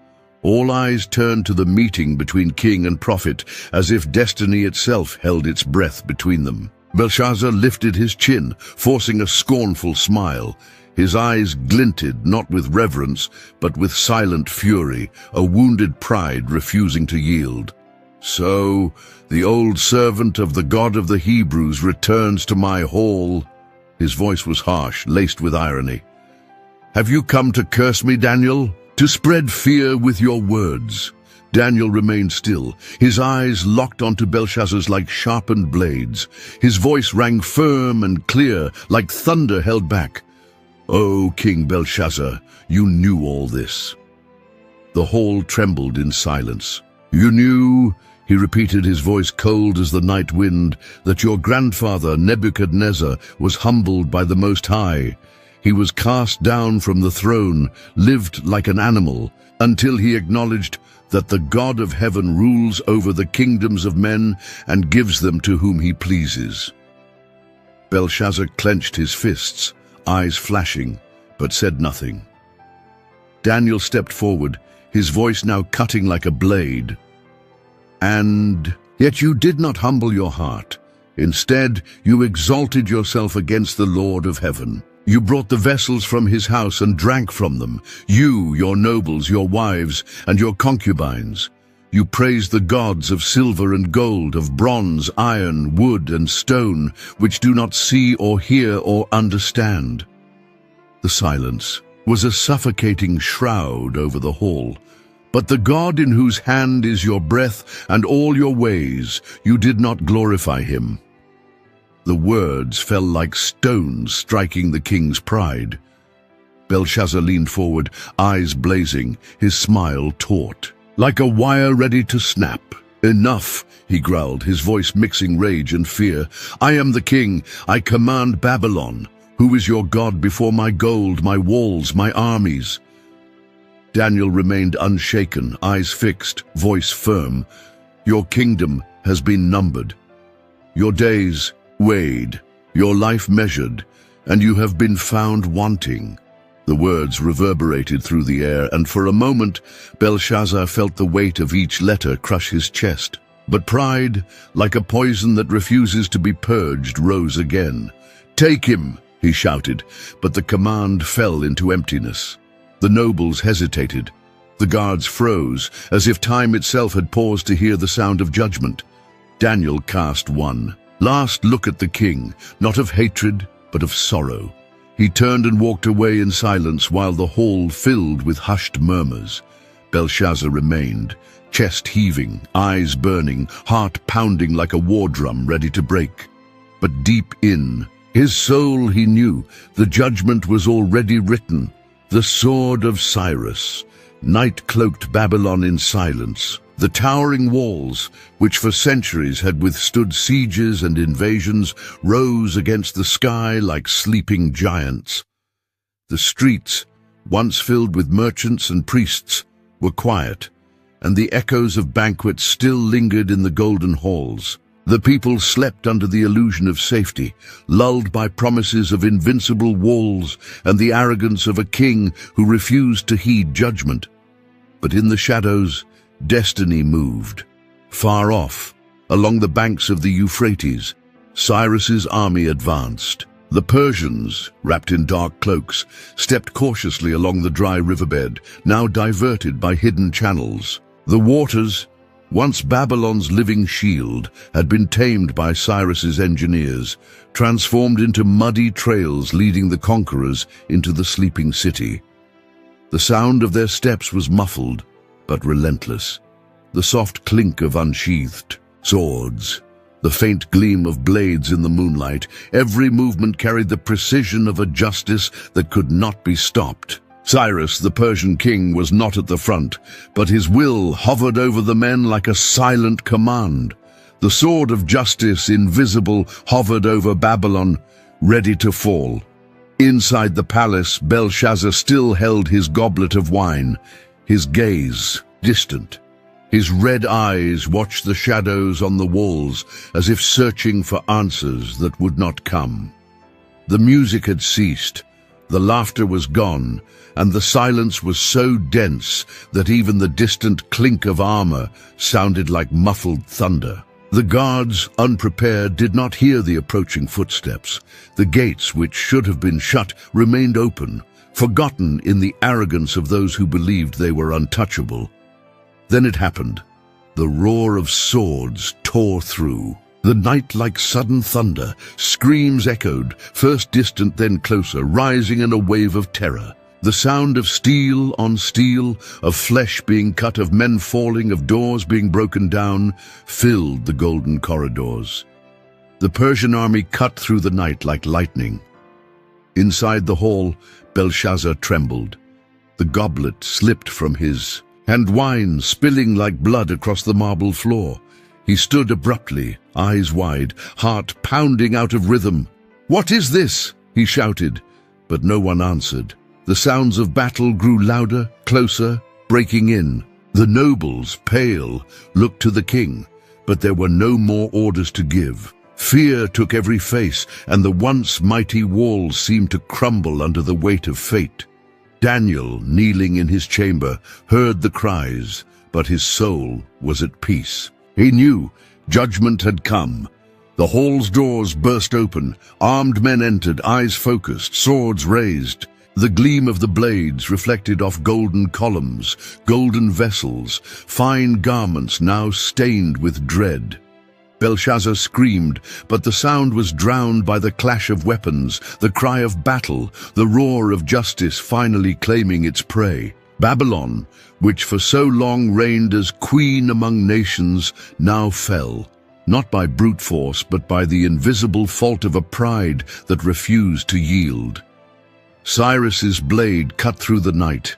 All eyes turned to the meeting between king and prophet, as if destiny itself held its breath between them. Belshazzar lifted his chin, forcing a scornful smile. His eyes glinted, not with reverence, but with silent fury, a wounded pride refusing to yield. "So, the old servant of the God of the Hebrews returns to my hall." His voice was harsh, laced with irony. "Have you come to curse me, Daniel? To spread fear with your words?" Daniel remained still, his eyes locked onto Belshazzar's like sharpened blades. His voice rang firm and clear, like thunder held back. "O King Belshazzar, you knew all this." The hall trembled in silence. "You knew," he repeated, his voice cold as the night wind, "that your grandfather Nebuchadnezzar was humbled by the Most High. He was cast down from the throne, lived like an animal, until he acknowledged that the God of heaven rules over the kingdoms of men and gives them to whom he pleases." Belshazzar clenched his fists, eyes flashing, but said nothing. Daniel stepped forward, his voice now cutting like a blade. "And yet you did not humble your heart. Instead, you exalted yourself against the Lord of heaven. You brought the vessels from his house and drank from them, you, your nobles, your wives, and your concubines. You praised the gods of silver and gold, of bronze, iron, wood, and stone, which do not see or hear or understand." The silence was a suffocating shroud over the hall. "But the God in whose hand is your breath and all your ways, you did not glorify him." The words fell like stones striking the king's pride. Belshazzar leaned forward, eyes blazing, his smile taut, like a wire ready to snap. "Enough," he growled, his voice mixing rage and fear. "I am the king. I command Babylon. Who is your God before my gold, my walls, my armies?" Daniel remained unshaken, eyes fixed, voice firm. "Your kingdom has been numbered." your days weighed, your life measured, and you have been found wanting." The words reverberated through the air, and for a moment Belshazzar felt the weight of each letter crush his chest. But pride, like a poison that refuses to be purged, rose again. "Take him!" he shouted, but the command fell into emptiness. The nobles hesitated. The guards froze, as if time itself had paused to hear the sound of judgment. Daniel cast one last look at the king, not of hatred, but of sorrow. He turned and walked away in silence while the hall filled with hushed murmurs. Belshazzar remained, chest heaving, eyes burning, heart pounding like a war drum ready to break. But deep in his soul he knew the judgment was already written. The sword of Cyrus. Night cloaked Babylon in silence. The towering walls, which for centuries had withstood sieges and invasions, rose against the sky like sleeping giants. The streets, once filled with merchants and priests, were quiet, and the echoes of banquets still lingered in the golden halls. The people slept under the illusion of safety, lulled by promises of invincible walls and the arrogance of a king who refused to heed judgment. But in the shadows, destiny moved. Far off, along the banks of the Euphrates, Cyrus's army advanced. The Persians, wrapped in dark cloaks, stepped cautiously along the dry riverbed, now diverted by hidden channels. The waters, once Babylon's living shield, had been tamed by Cyrus's engineers, transformed into muddy trails leading the conquerors into the sleeping city. The sound of their steps was muffled, but relentless. The soft clink of unsheathed swords, the faint gleam of blades in the moonlight, every movement carried the precision of a justice that could not be stopped. Cyrus, the Persian king, was not at the front, but his will hovered over the men like a silent command. The sword of justice, invisible, hovered over Babylon, ready to fall. Inside the palace, Belshazzar still held his goblet of wine, his gaze distant. His red eyes watched the shadows on the walls as if searching for answers that would not come. The music had ceased, the laughter was gone, and the silence was so dense that even the distant clink of armor sounded like muffled thunder. The guards, unprepared, did not hear the approaching footsteps. The gates, which should have been shut, remained open, forgotten in the arrogance of those who believed they were untouchable. Then it happened. The roar of swords tore through. The night like sudden thunder. Screams echoed, first distant, then closer, rising in a wave of terror. The sound of steel on steel, of flesh being cut, of men falling, of doors being broken down, filled the golden corridors. The Persian army cut through the night like lightning. Inside the hall, Belshazzar trembled. The goblet slipped from his hand, wine spilling like blood across the marble floor. He stood abruptly, eyes wide, heart pounding out of rhythm. "What is this?" he shouted, but no one answered. The sounds of battle grew louder, closer, breaking in. The nobles, pale, looked to the king, but there were no more orders to give. Fear took every face, and the once mighty walls seemed to crumble under the weight of fate. Daniel, kneeling in his chamber, heard the cries, but his soul was at peace. He knew judgment had come. The hall's doors burst open, armed men entered, eyes focused, swords raised. The gleam of the blades reflected off golden columns, golden vessels, fine garments now stained with dread. Belshazzar screamed, but the sound was drowned by the clash of weapons, the cry of battle, the roar of justice finally claiming its prey. Babylon, which for so long reigned as queen among nations, now fell, not by brute force, but by the invisible fault of a pride that refused to yield. Cyrus's blade cut through the night,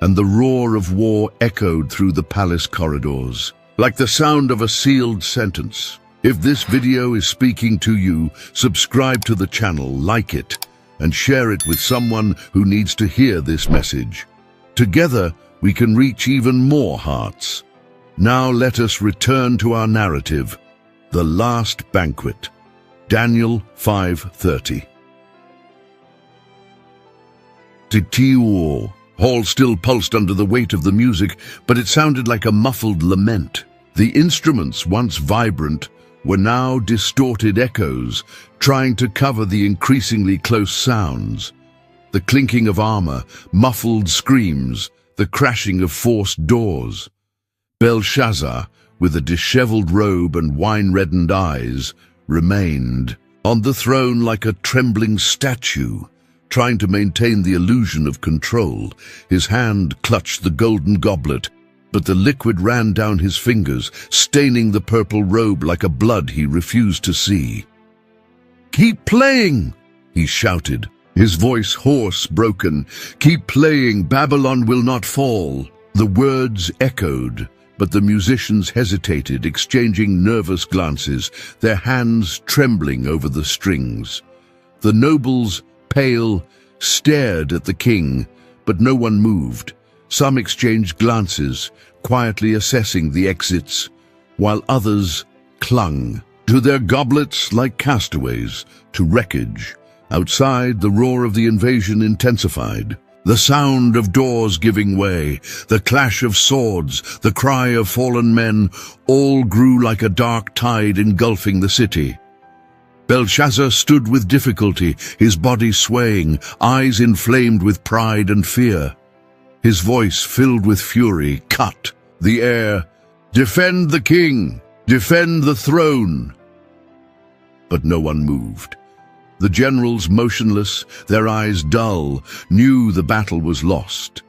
and the roar of war echoed through the palace corridors, like the sound of a sealed sentence. If this video is speaking to you, subscribe to the channel, like it, and share it with someone who needs to hear this message. Together, we can reach even more hearts. Now let us return to our narrative. The Last Banquet. Daniel 5:30. Titiwo. Hall still pulsed under the weight of the music, but it sounded like a muffled lament. The instruments, once vibrant, were now distorted echoes, trying to cover the increasingly close sounds. The clinking of armor, muffled screams, the crashing of forced doors. Belshazzar, with a disheveled robe and wine-reddened eyes, remained on the throne like a trembling statue, trying to maintain the illusion of control. His hand clutched the golden goblet, but the liquid ran down his fingers, staining the purple robe like a blood he refused to see. "Keep playing!" he shouted, his voice hoarse, broken. "Keep playing, Babylon will not fall." The words echoed, but the musicians hesitated, exchanging nervous glances, their hands trembling over the strings. The nobles, pale, stared at the king, but no one moved. Some exchanged glances, quietly assessing the exits, while others clung to their goblets like castaways, to wreckage. Outside, the roar of the invasion intensified. The sound of doors giving way, the clash of swords, the cry of fallen men, all grew like a dark tide engulfing the city. Belshazzar stood with difficulty, his body swaying, eyes inflamed with pride and fear. His voice filled with fury cut the air. "Defend the king! Defend the throne!" But no one moved. The generals, motionless, their eyes dull, knew the battle was lost.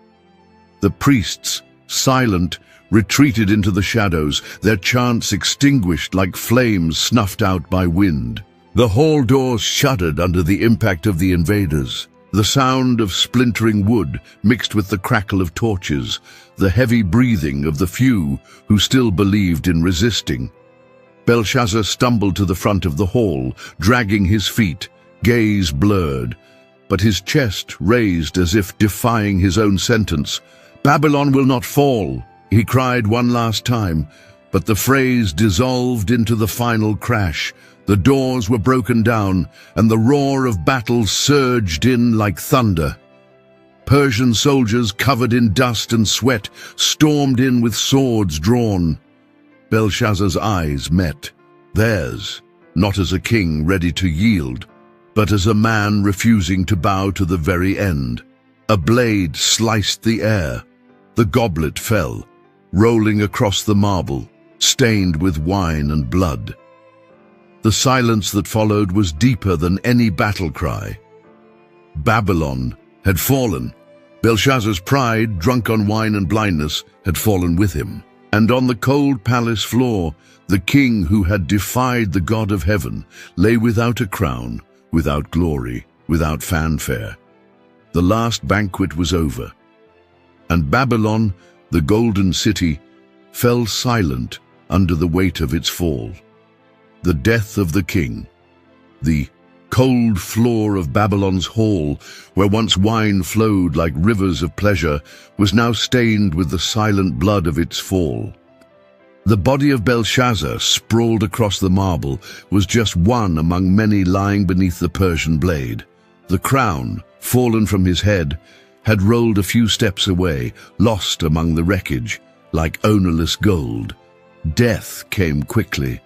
The priests, silent, retreated into the shadows, their chants extinguished like flames snuffed out by wind. The hall doors shuddered under the impact of the invaders. The sound of splintering wood mixed with the crackle of torches, the heavy breathing of the few who still believed in resisting. Belshazzar stumbled to the front of the hall, dragging his feet, gaze blurred, but his chest raised as if defying his own sentence. "Babylon will not fall," he cried one last time, but the phrase dissolved into the final crash. The doors were broken down, and the roar of battle surged in like thunder. Persian soldiers, covered in dust and sweat, stormed in with swords drawn. Belshazzar's eyes met theirs, not as a king ready to yield, but as a man refusing to bow to the very end. A blade sliced the air. The goblet fell, rolling across the marble, stained with wine and blood. The silence that followed was deeper than any battle cry. Babylon had fallen. Belshazzar's pride, drunk on wine and blindness, had fallen with him. And on the cold palace floor, the king who had defied the God of heaven lay without a crown, without glory, without fanfare. The last banquet was over, and Babylon, the golden city, fell silent under the weight of its fall. The death of the king. The cold floor of Babylon's hall, where once wine flowed like rivers of pleasure, was now stained with the silent blood of its fall. The body of Belshazzar, sprawled across the marble, was just one among many lying beneath the Persian blade. The crown, fallen from his head, had rolled a few steps away, lost among the wreckage, like ownerless gold. Death came quickly.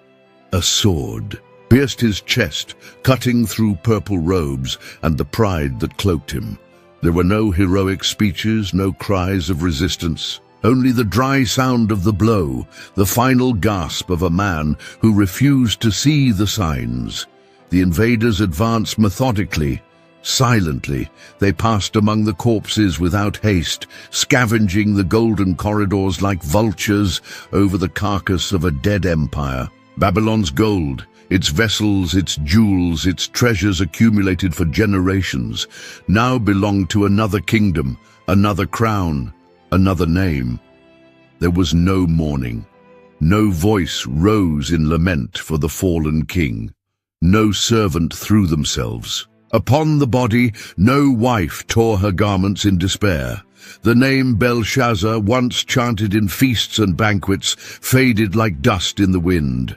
A sword pierced his chest, cutting through purple robes and the pride that cloaked him. There were no heroic speeches, no cries of resistance, only the dry sound of the blow, the final gasp of a man who refused to see the signs. The invaders advanced methodically, silently. They passed among the corpses without haste, scavenging the golden corridors like vultures over the carcass of a dead empire. Babylon's gold, its vessels, its jewels, its treasures accumulated for generations, now belonged to another kingdom, another crown, another name. There was no mourning. No voice rose in lament for the fallen king. No servant threw themselves. Upon the body, no wife tore her garments in despair. The name Belshazzar, once chanted in feasts and banquets, faded like dust in the wind.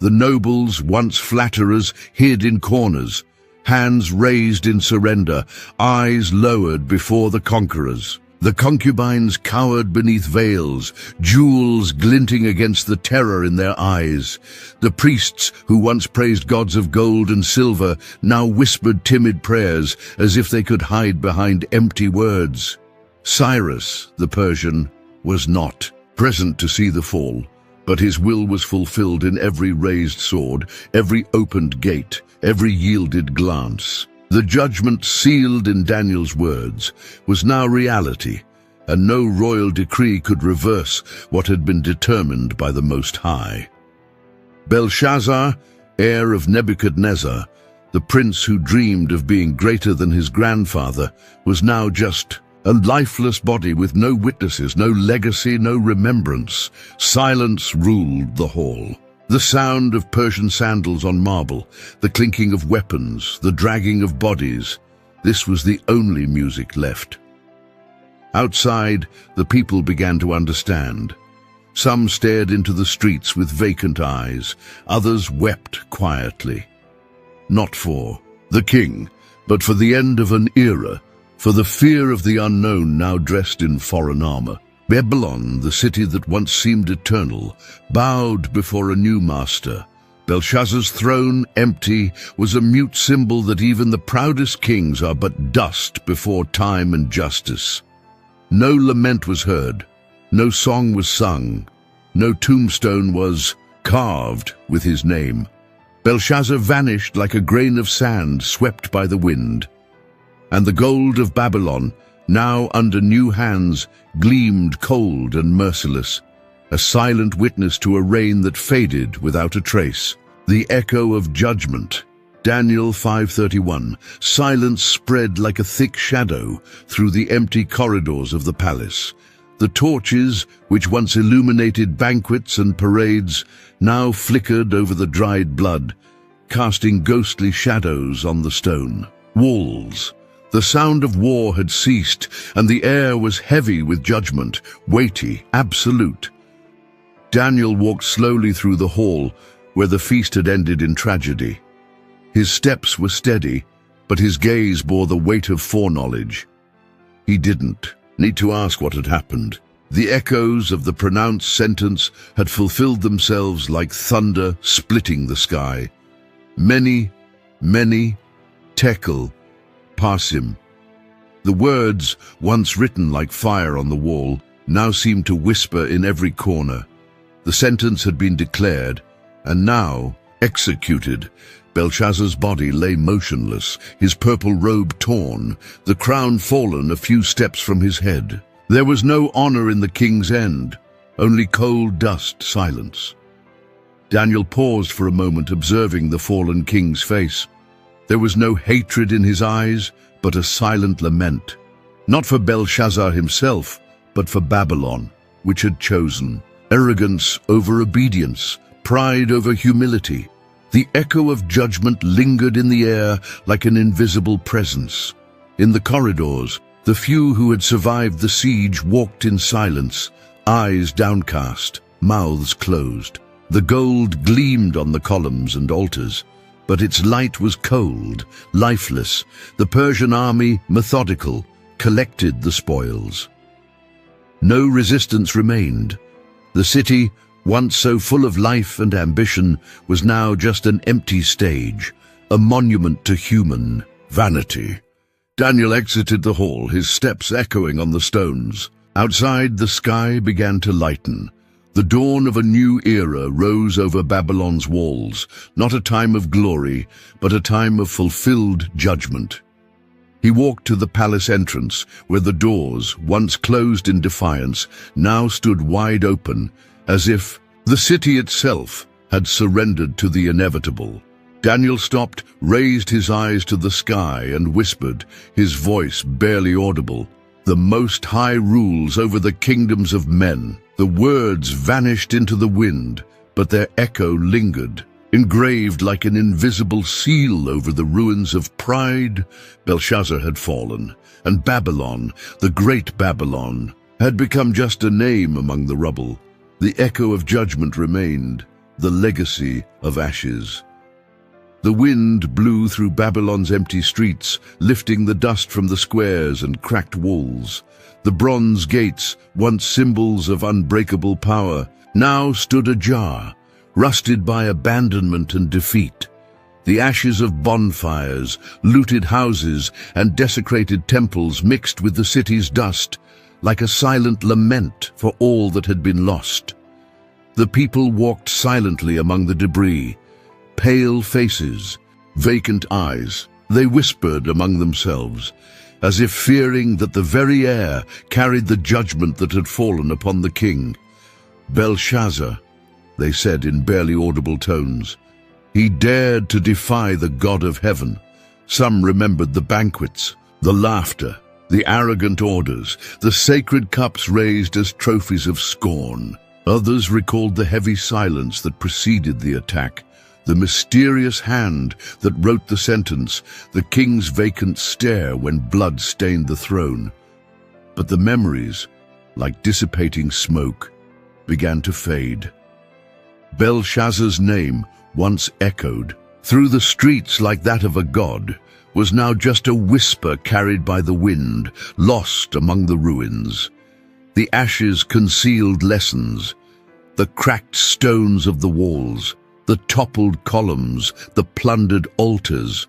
The nobles, once flatterers, hid in corners, hands raised in surrender, eyes lowered before the conquerors. The concubines cowered beneath veils, jewels glinting against the terror in their eyes. The priests, who once praised gods of gold and silver, now whispered timid prayers as if they could hide behind empty words. Cyrus, the Persian, was not present to see the fall, but his will was fulfilled in every raised sword, every opened gate, every yielded glance. The judgment sealed in Daniel's words was now reality, and no royal decree could reverse what had been determined by the Most High. Belshazzar, heir of Nebuchadnezzar, the prince who dreamed of being greater than his grandfather, was now just a lifeless body with no witnesses, no legacy, no remembrance. Silence ruled the hall. The sound of Persian sandals on marble, the clinking of weapons, the dragging of bodies, this was the only music left. Outside, the people began to understand. Some stared into the streets with vacant eyes, others wept quietly. Not for the king, but for the end of an era, for the fear of the unknown now dressed in foreign armor. Babylon, the city that once seemed eternal, bowed before a new master. Belshazzar's throne, empty, was a mute symbol that even the proudest kings are but dust before time and justice. No lament was heard, no song was sung, no tombstone was carved with his name. Belshazzar vanished like a grain of sand swept by the wind. And the gold of Babylon, now under new hands, gleamed cold and merciless, a silent witness to a reign that faded without a trace. The echo of judgment. Daniel 5:31. Silence spread like a thick shadow through the empty corridors of the palace. The torches, which once illuminated banquets and parades, now flickered over the dried blood, casting ghostly shadows on the stone walls. The sound of war had ceased, and the air was heavy with judgment, weighty, absolute. Daniel walked slowly through the hall, where the feast had ended in tragedy. His steps were steady, but his gaze bore the weight of foreknowledge. He didn't need to ask what had happened. The echoes of the pronounced sentence had fulfilled themselves like thunder splitting the sky. Many, tekel, Parsim. The words, once written like fire on the wall, now seemed to whisper in every corner. The sentence had been declared, and now executed. Belshazzar's body lay motionless, his purple robe torn, the crown fallen a few steps from his head. There was no honor in the king's end, only cold dust silence. Daniel paused for a moment, observing the fallen king's face. There was no hatred in his eyes, but a silent lament, not for Belshazzar himself, but for Babylon, which had chosen arrogance over obedience, pride over humility. The echo of judgment lingered in the air like an invisible presence. In the corridors, the few who had survived the siege walked in silence, eyes downcast, mouths closed. The gold gleamed on the columns and altars, but its light was cold, lifeless. The Persian army, methodical, collected the spoils. No resistance remained. The city, once so full of life and ambition, was now just an empty stage, a monument to human vanity. Daniel exited the hall, his steps echoing on the stones. Outside, the sky began to lighten. The dawn of a new era rose over Babylon's walls, not a time of glory, but a time of fulfilled judgment. He walked to the palace entrance, where the doors, once closed in defiance, now stood wide open, as if the city itself had surrendered to the inevitable. Daniel stopped, raised his eyes to the sky, and whispered, his voice barely audible, "The Most High rules over the kingdoms of men." The words vanished into the wind, but their echo lingered, engraved like an invisible seal over the ruins of pride. Belshazzar had fallen, and Babylon, the great Babylon, had become just a name among the rubble. The echo of judgment remained, the legacy of ashes. The wind blew through Babylon's empty streets, lifting the dust from the squares and cracked walls. The bronze gates, once symbols of unbreakable power, now stood ajar, rusted by abandonment and defeat. The ashes of bonfires, looted houses, and desecrated temples mixed with the city's dust, like a silent lament for all that had been lost. The people walked silently among the debris, pale faces, vacant eyes. They whispered among themselves, as if fearing that the very air carried the judgment that had fallen upon the king. Belshazzar, they said in barely audible tones. He dared to defy the God of heaven. Some remembered the banquets, the laughter, the arrogant orders, the sacred cups raised as trophies of scorn. Others recalled the heavy silence that preceded the attack, the mysterious hand that wrote the sentence, the king's vacant stare when blood stained the throne. But the memories, like dissipating smoke, began to fade. Belshazzar's name, once echoed through the streets like that of a god, was now just a whisper carried by the wind, lost among the ruins. The ashes concealed lessons, the cracked stones of the walls, the toppled columns, the plundered altars.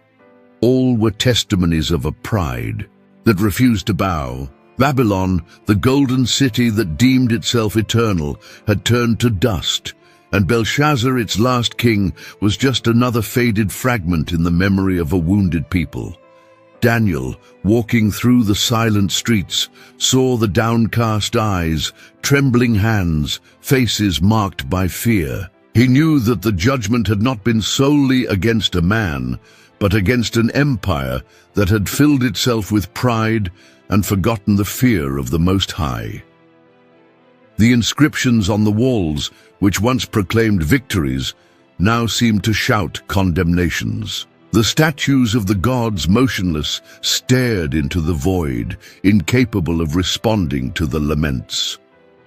All were testimonies of a pride that refused to bow. Babylon, the golden city that deemed itself eternal, had turned to dust, and Belshazzar, its last king, was just another faded fragment in the memory of a wounded people. Daniel, walking through the silent streets, saw the downcast eyes, trembling hands, faces marked by fear. He knew that the judgment had not been solely against a man, but against an empire that had filled itself with pride and forgotten the fear of the Most High. The inscriptions on the walls, which once proclaimed victories, now seemed to shout condemnations. The statues of the gods, motionless, stared into the void, incapable of responding to the laments.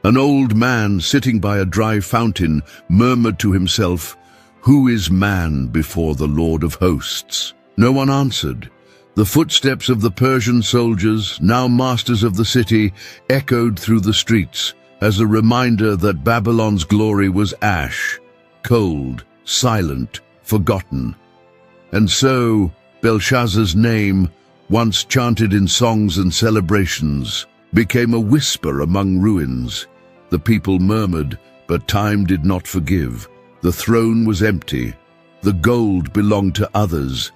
An old man sitting by a dry fountain murmured to himself, "Who is man before the Lord of hosts?" No one answered. The footsteps of the Persian soldiers, now masters of the city, echoed through the streets as a reminder that Babylon's glory was ash, cold, silent, forgotten. And so, Belshazzar's name, once chanted in songs and celebrations, became a whisper among ruins. The people murmured, but time did not forgive. The throne was empty, the gold belonged to others,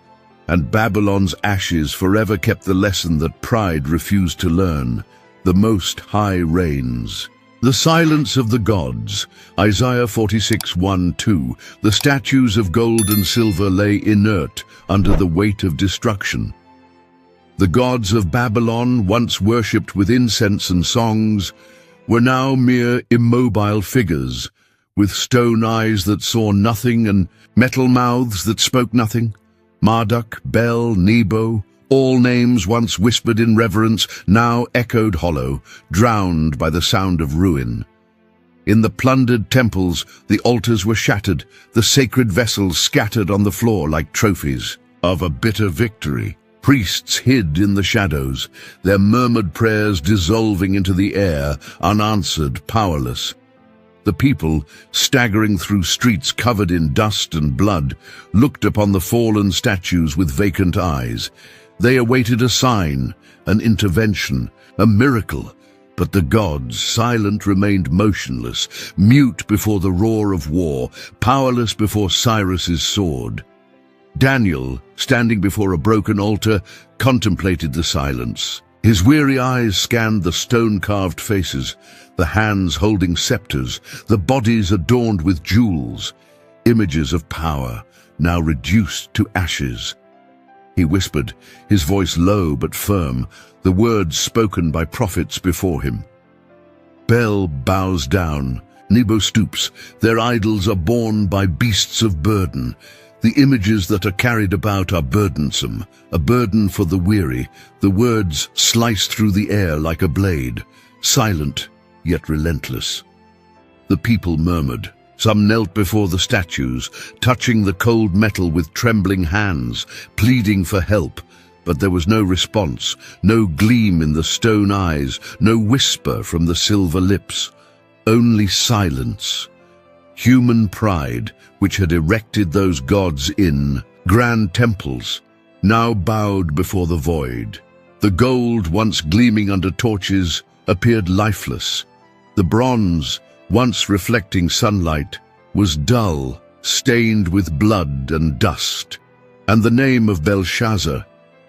and Babylon's ashes forever kept the lesson that pride refused to learn. The Most High reigns. The silence of the gods, Isaiah 46:1-2. The statues of gold and silver lay inert under the weight of destruction. The gods of Babylon, once worshipped with incense and songs, were now mere immobile figures, with stone eyes that saw nothing and metal mouths that spoke nothing. Marduk, Bel, Nebo, all names once whispered in reverence, now echoed hollow, drowned by the sound of ruin. In the plundered temples, the altars were shattered, the sacred vessels scattered on the floor like trophies of a bitter victory. Priests hid in the shadows, their murmured prayers dissolving into the air, unanswered, powerless. The people, staggering through streets covered in dust and blood, looked upon the fallen statues with vacant eyes. They awaited a sign, an intervention, a miracle, but the gods, silent, remained motionless, mute before the roar of war, powerless before Cyrus's sword. Daniel, standing before a broken altar, contemplated the silence. His weary eyes scanned the stone-carved faces, the hands holding scepters, the bodies adorned with jewels, images of power, now reduced to ashes. He whispered, his voice low but firm, the words spoken by prophets before him. Bel bows down, Nebo stoops, their idols are borne by beasts of burden. The images that are carried about are burdensome, a burden for the weary. The words slice through the air like a blade, silent yet relentless. The people murmured, Some knelt before the statues, touching the cold metal with trembling hands, pleading for help. But there was no response, no gleam in the stone eyes, no whisper from the silver lips. Only silence. Human pride, which had erected those gods in grand temples, now bowed before the void. The gold, once gleaming under torches, appeared lifeless. The bronze, once reflecting sunlight, was dull, stained with blood and dust. And the name of Belshazzar,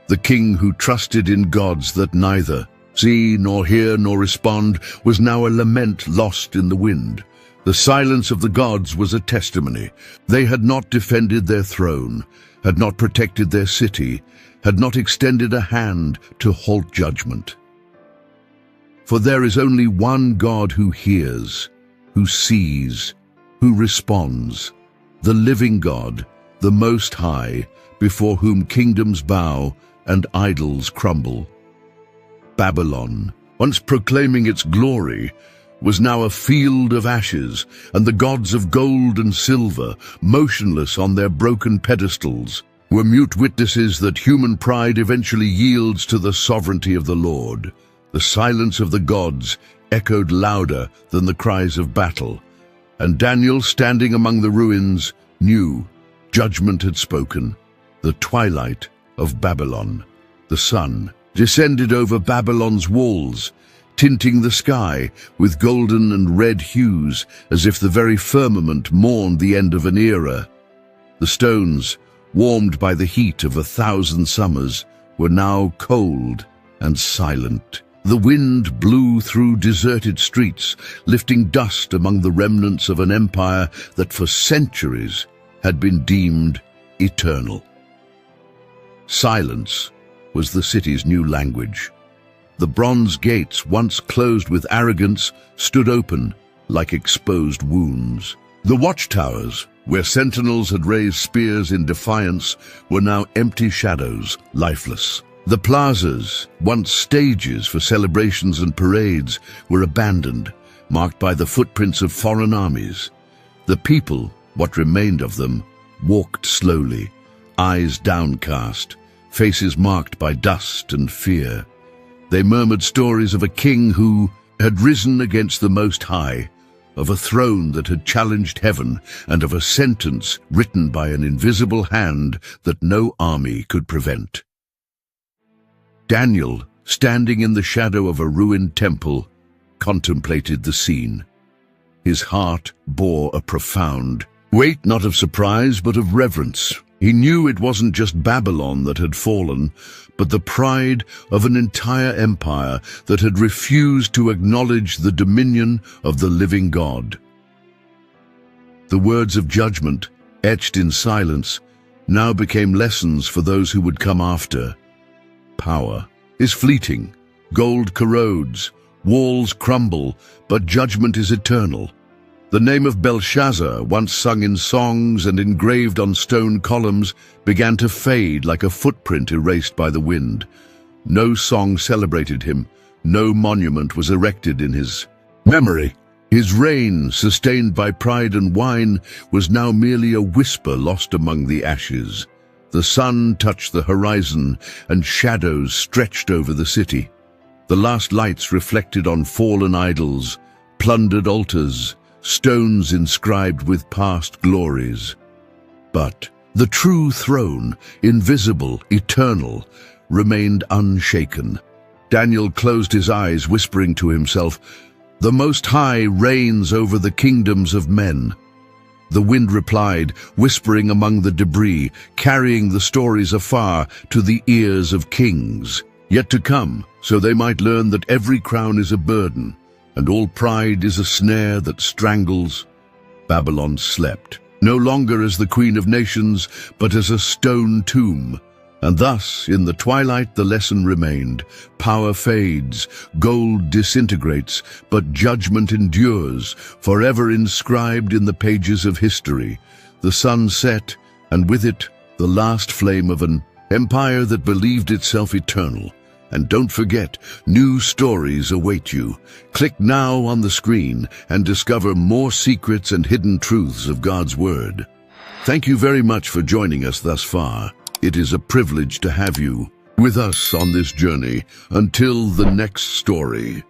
the king who trusted in gods that neither see nor hear nor respond, was now a lament lost in the wind. The silence of the gods was a testimony. They had not defended their throne, had not protected their city, had not extended a hand to halt judgment. For there is only one God who hears, who sees, who responds, the living God, the Most High, before whom kingdoms bow and idols crumble. Babylon, once proclaiming its glory, was now a field of ashes, and the gods of gold and silver, motionless on their broken pedestals, were mute witnesses that human pride eventually yields to the sovereignty of the Lord. The silence of the gods echoed louder than the cries of battle, and Daniel, standing among the ruins, knew judgment had spoken. The twilight of Babylon, the sun, descended over Babylon's walls, tinting the sky with golden and red hues, as if the very firmament mourned the end of an era. The stones, warmed by the heat of 1,000 summers, were now cold and silent. The wind blew through deserted streets, lifting dust among the remnants of an empire that for centuries had been deemed eternal. Silence was the city's new language. The bronze gates, once closed with arrogance, stood open like exposed wounds. The watchtowers, where sentinels had raised spears in defiance, were now empty shadows, lifeless. The plazas, once stages for celebrations and parades, were abandoned, marked by the footprints of foreign armies. The people, what remained of them, walked slowly, eyes downcast, faces marked by dust and fear. They murmured stories of a king who had risen against the Most High, of a throne that had challenged heaven, and of a sentence written by an invisible hand that no army could prevent. Daniel, standing in the shadow of a ruined temple, contemplated the scene. His heart bore a profound weight, not of surprise, but of reverence. He knew it wasn't just Babylon that had fallen, but the pride of an entire empire that had refused to acknowledge the dominion of the living God. The words of judgment, etched in silence, now became lessons for those who would come after. Power is fleeting, gold corrodes, walls crumble, but judgment is eternal. The name of Belshazzar, once sung in songs and engraved on stone columns, began to fade like a footprint erased by the wind. No song celebrated him, no monument was erected in his memory. His reign, sustained by pride and wine, was now merely a whisper lost among the ashes. The sun touched the horizon, and shadows stretched over the city. The last lights reflected on fallen idols, plundered altars, stones inscribed with past glories. But the true throne, invisible, eternal, remained unshaken. Daniel closed his eyes, whispering to himself, "The Most High reigns over the kingdoms of men." The wind replied, whispering among the debris, carrying the stories afar to the ears of kings, yet to come, so they might learn that every crown is a burden, and all pride is a snare that strangles. Babylon slept, no longer as the queen of nations, but as a stone tomb. And thus, in the twilight, the lesson remained. Power fades, gold disintegrates, but judgment endures, forever inscribed in the pages of history. The sun set, and with it, the last flame of an empire that believed itself eternal. And don't forget, new stories await you. Click now on the screen and discover more secrets and hidden truths of God's Word. Thank you very much for joining us thus far. It is a privilege to have you with us on this journey. Until the next story.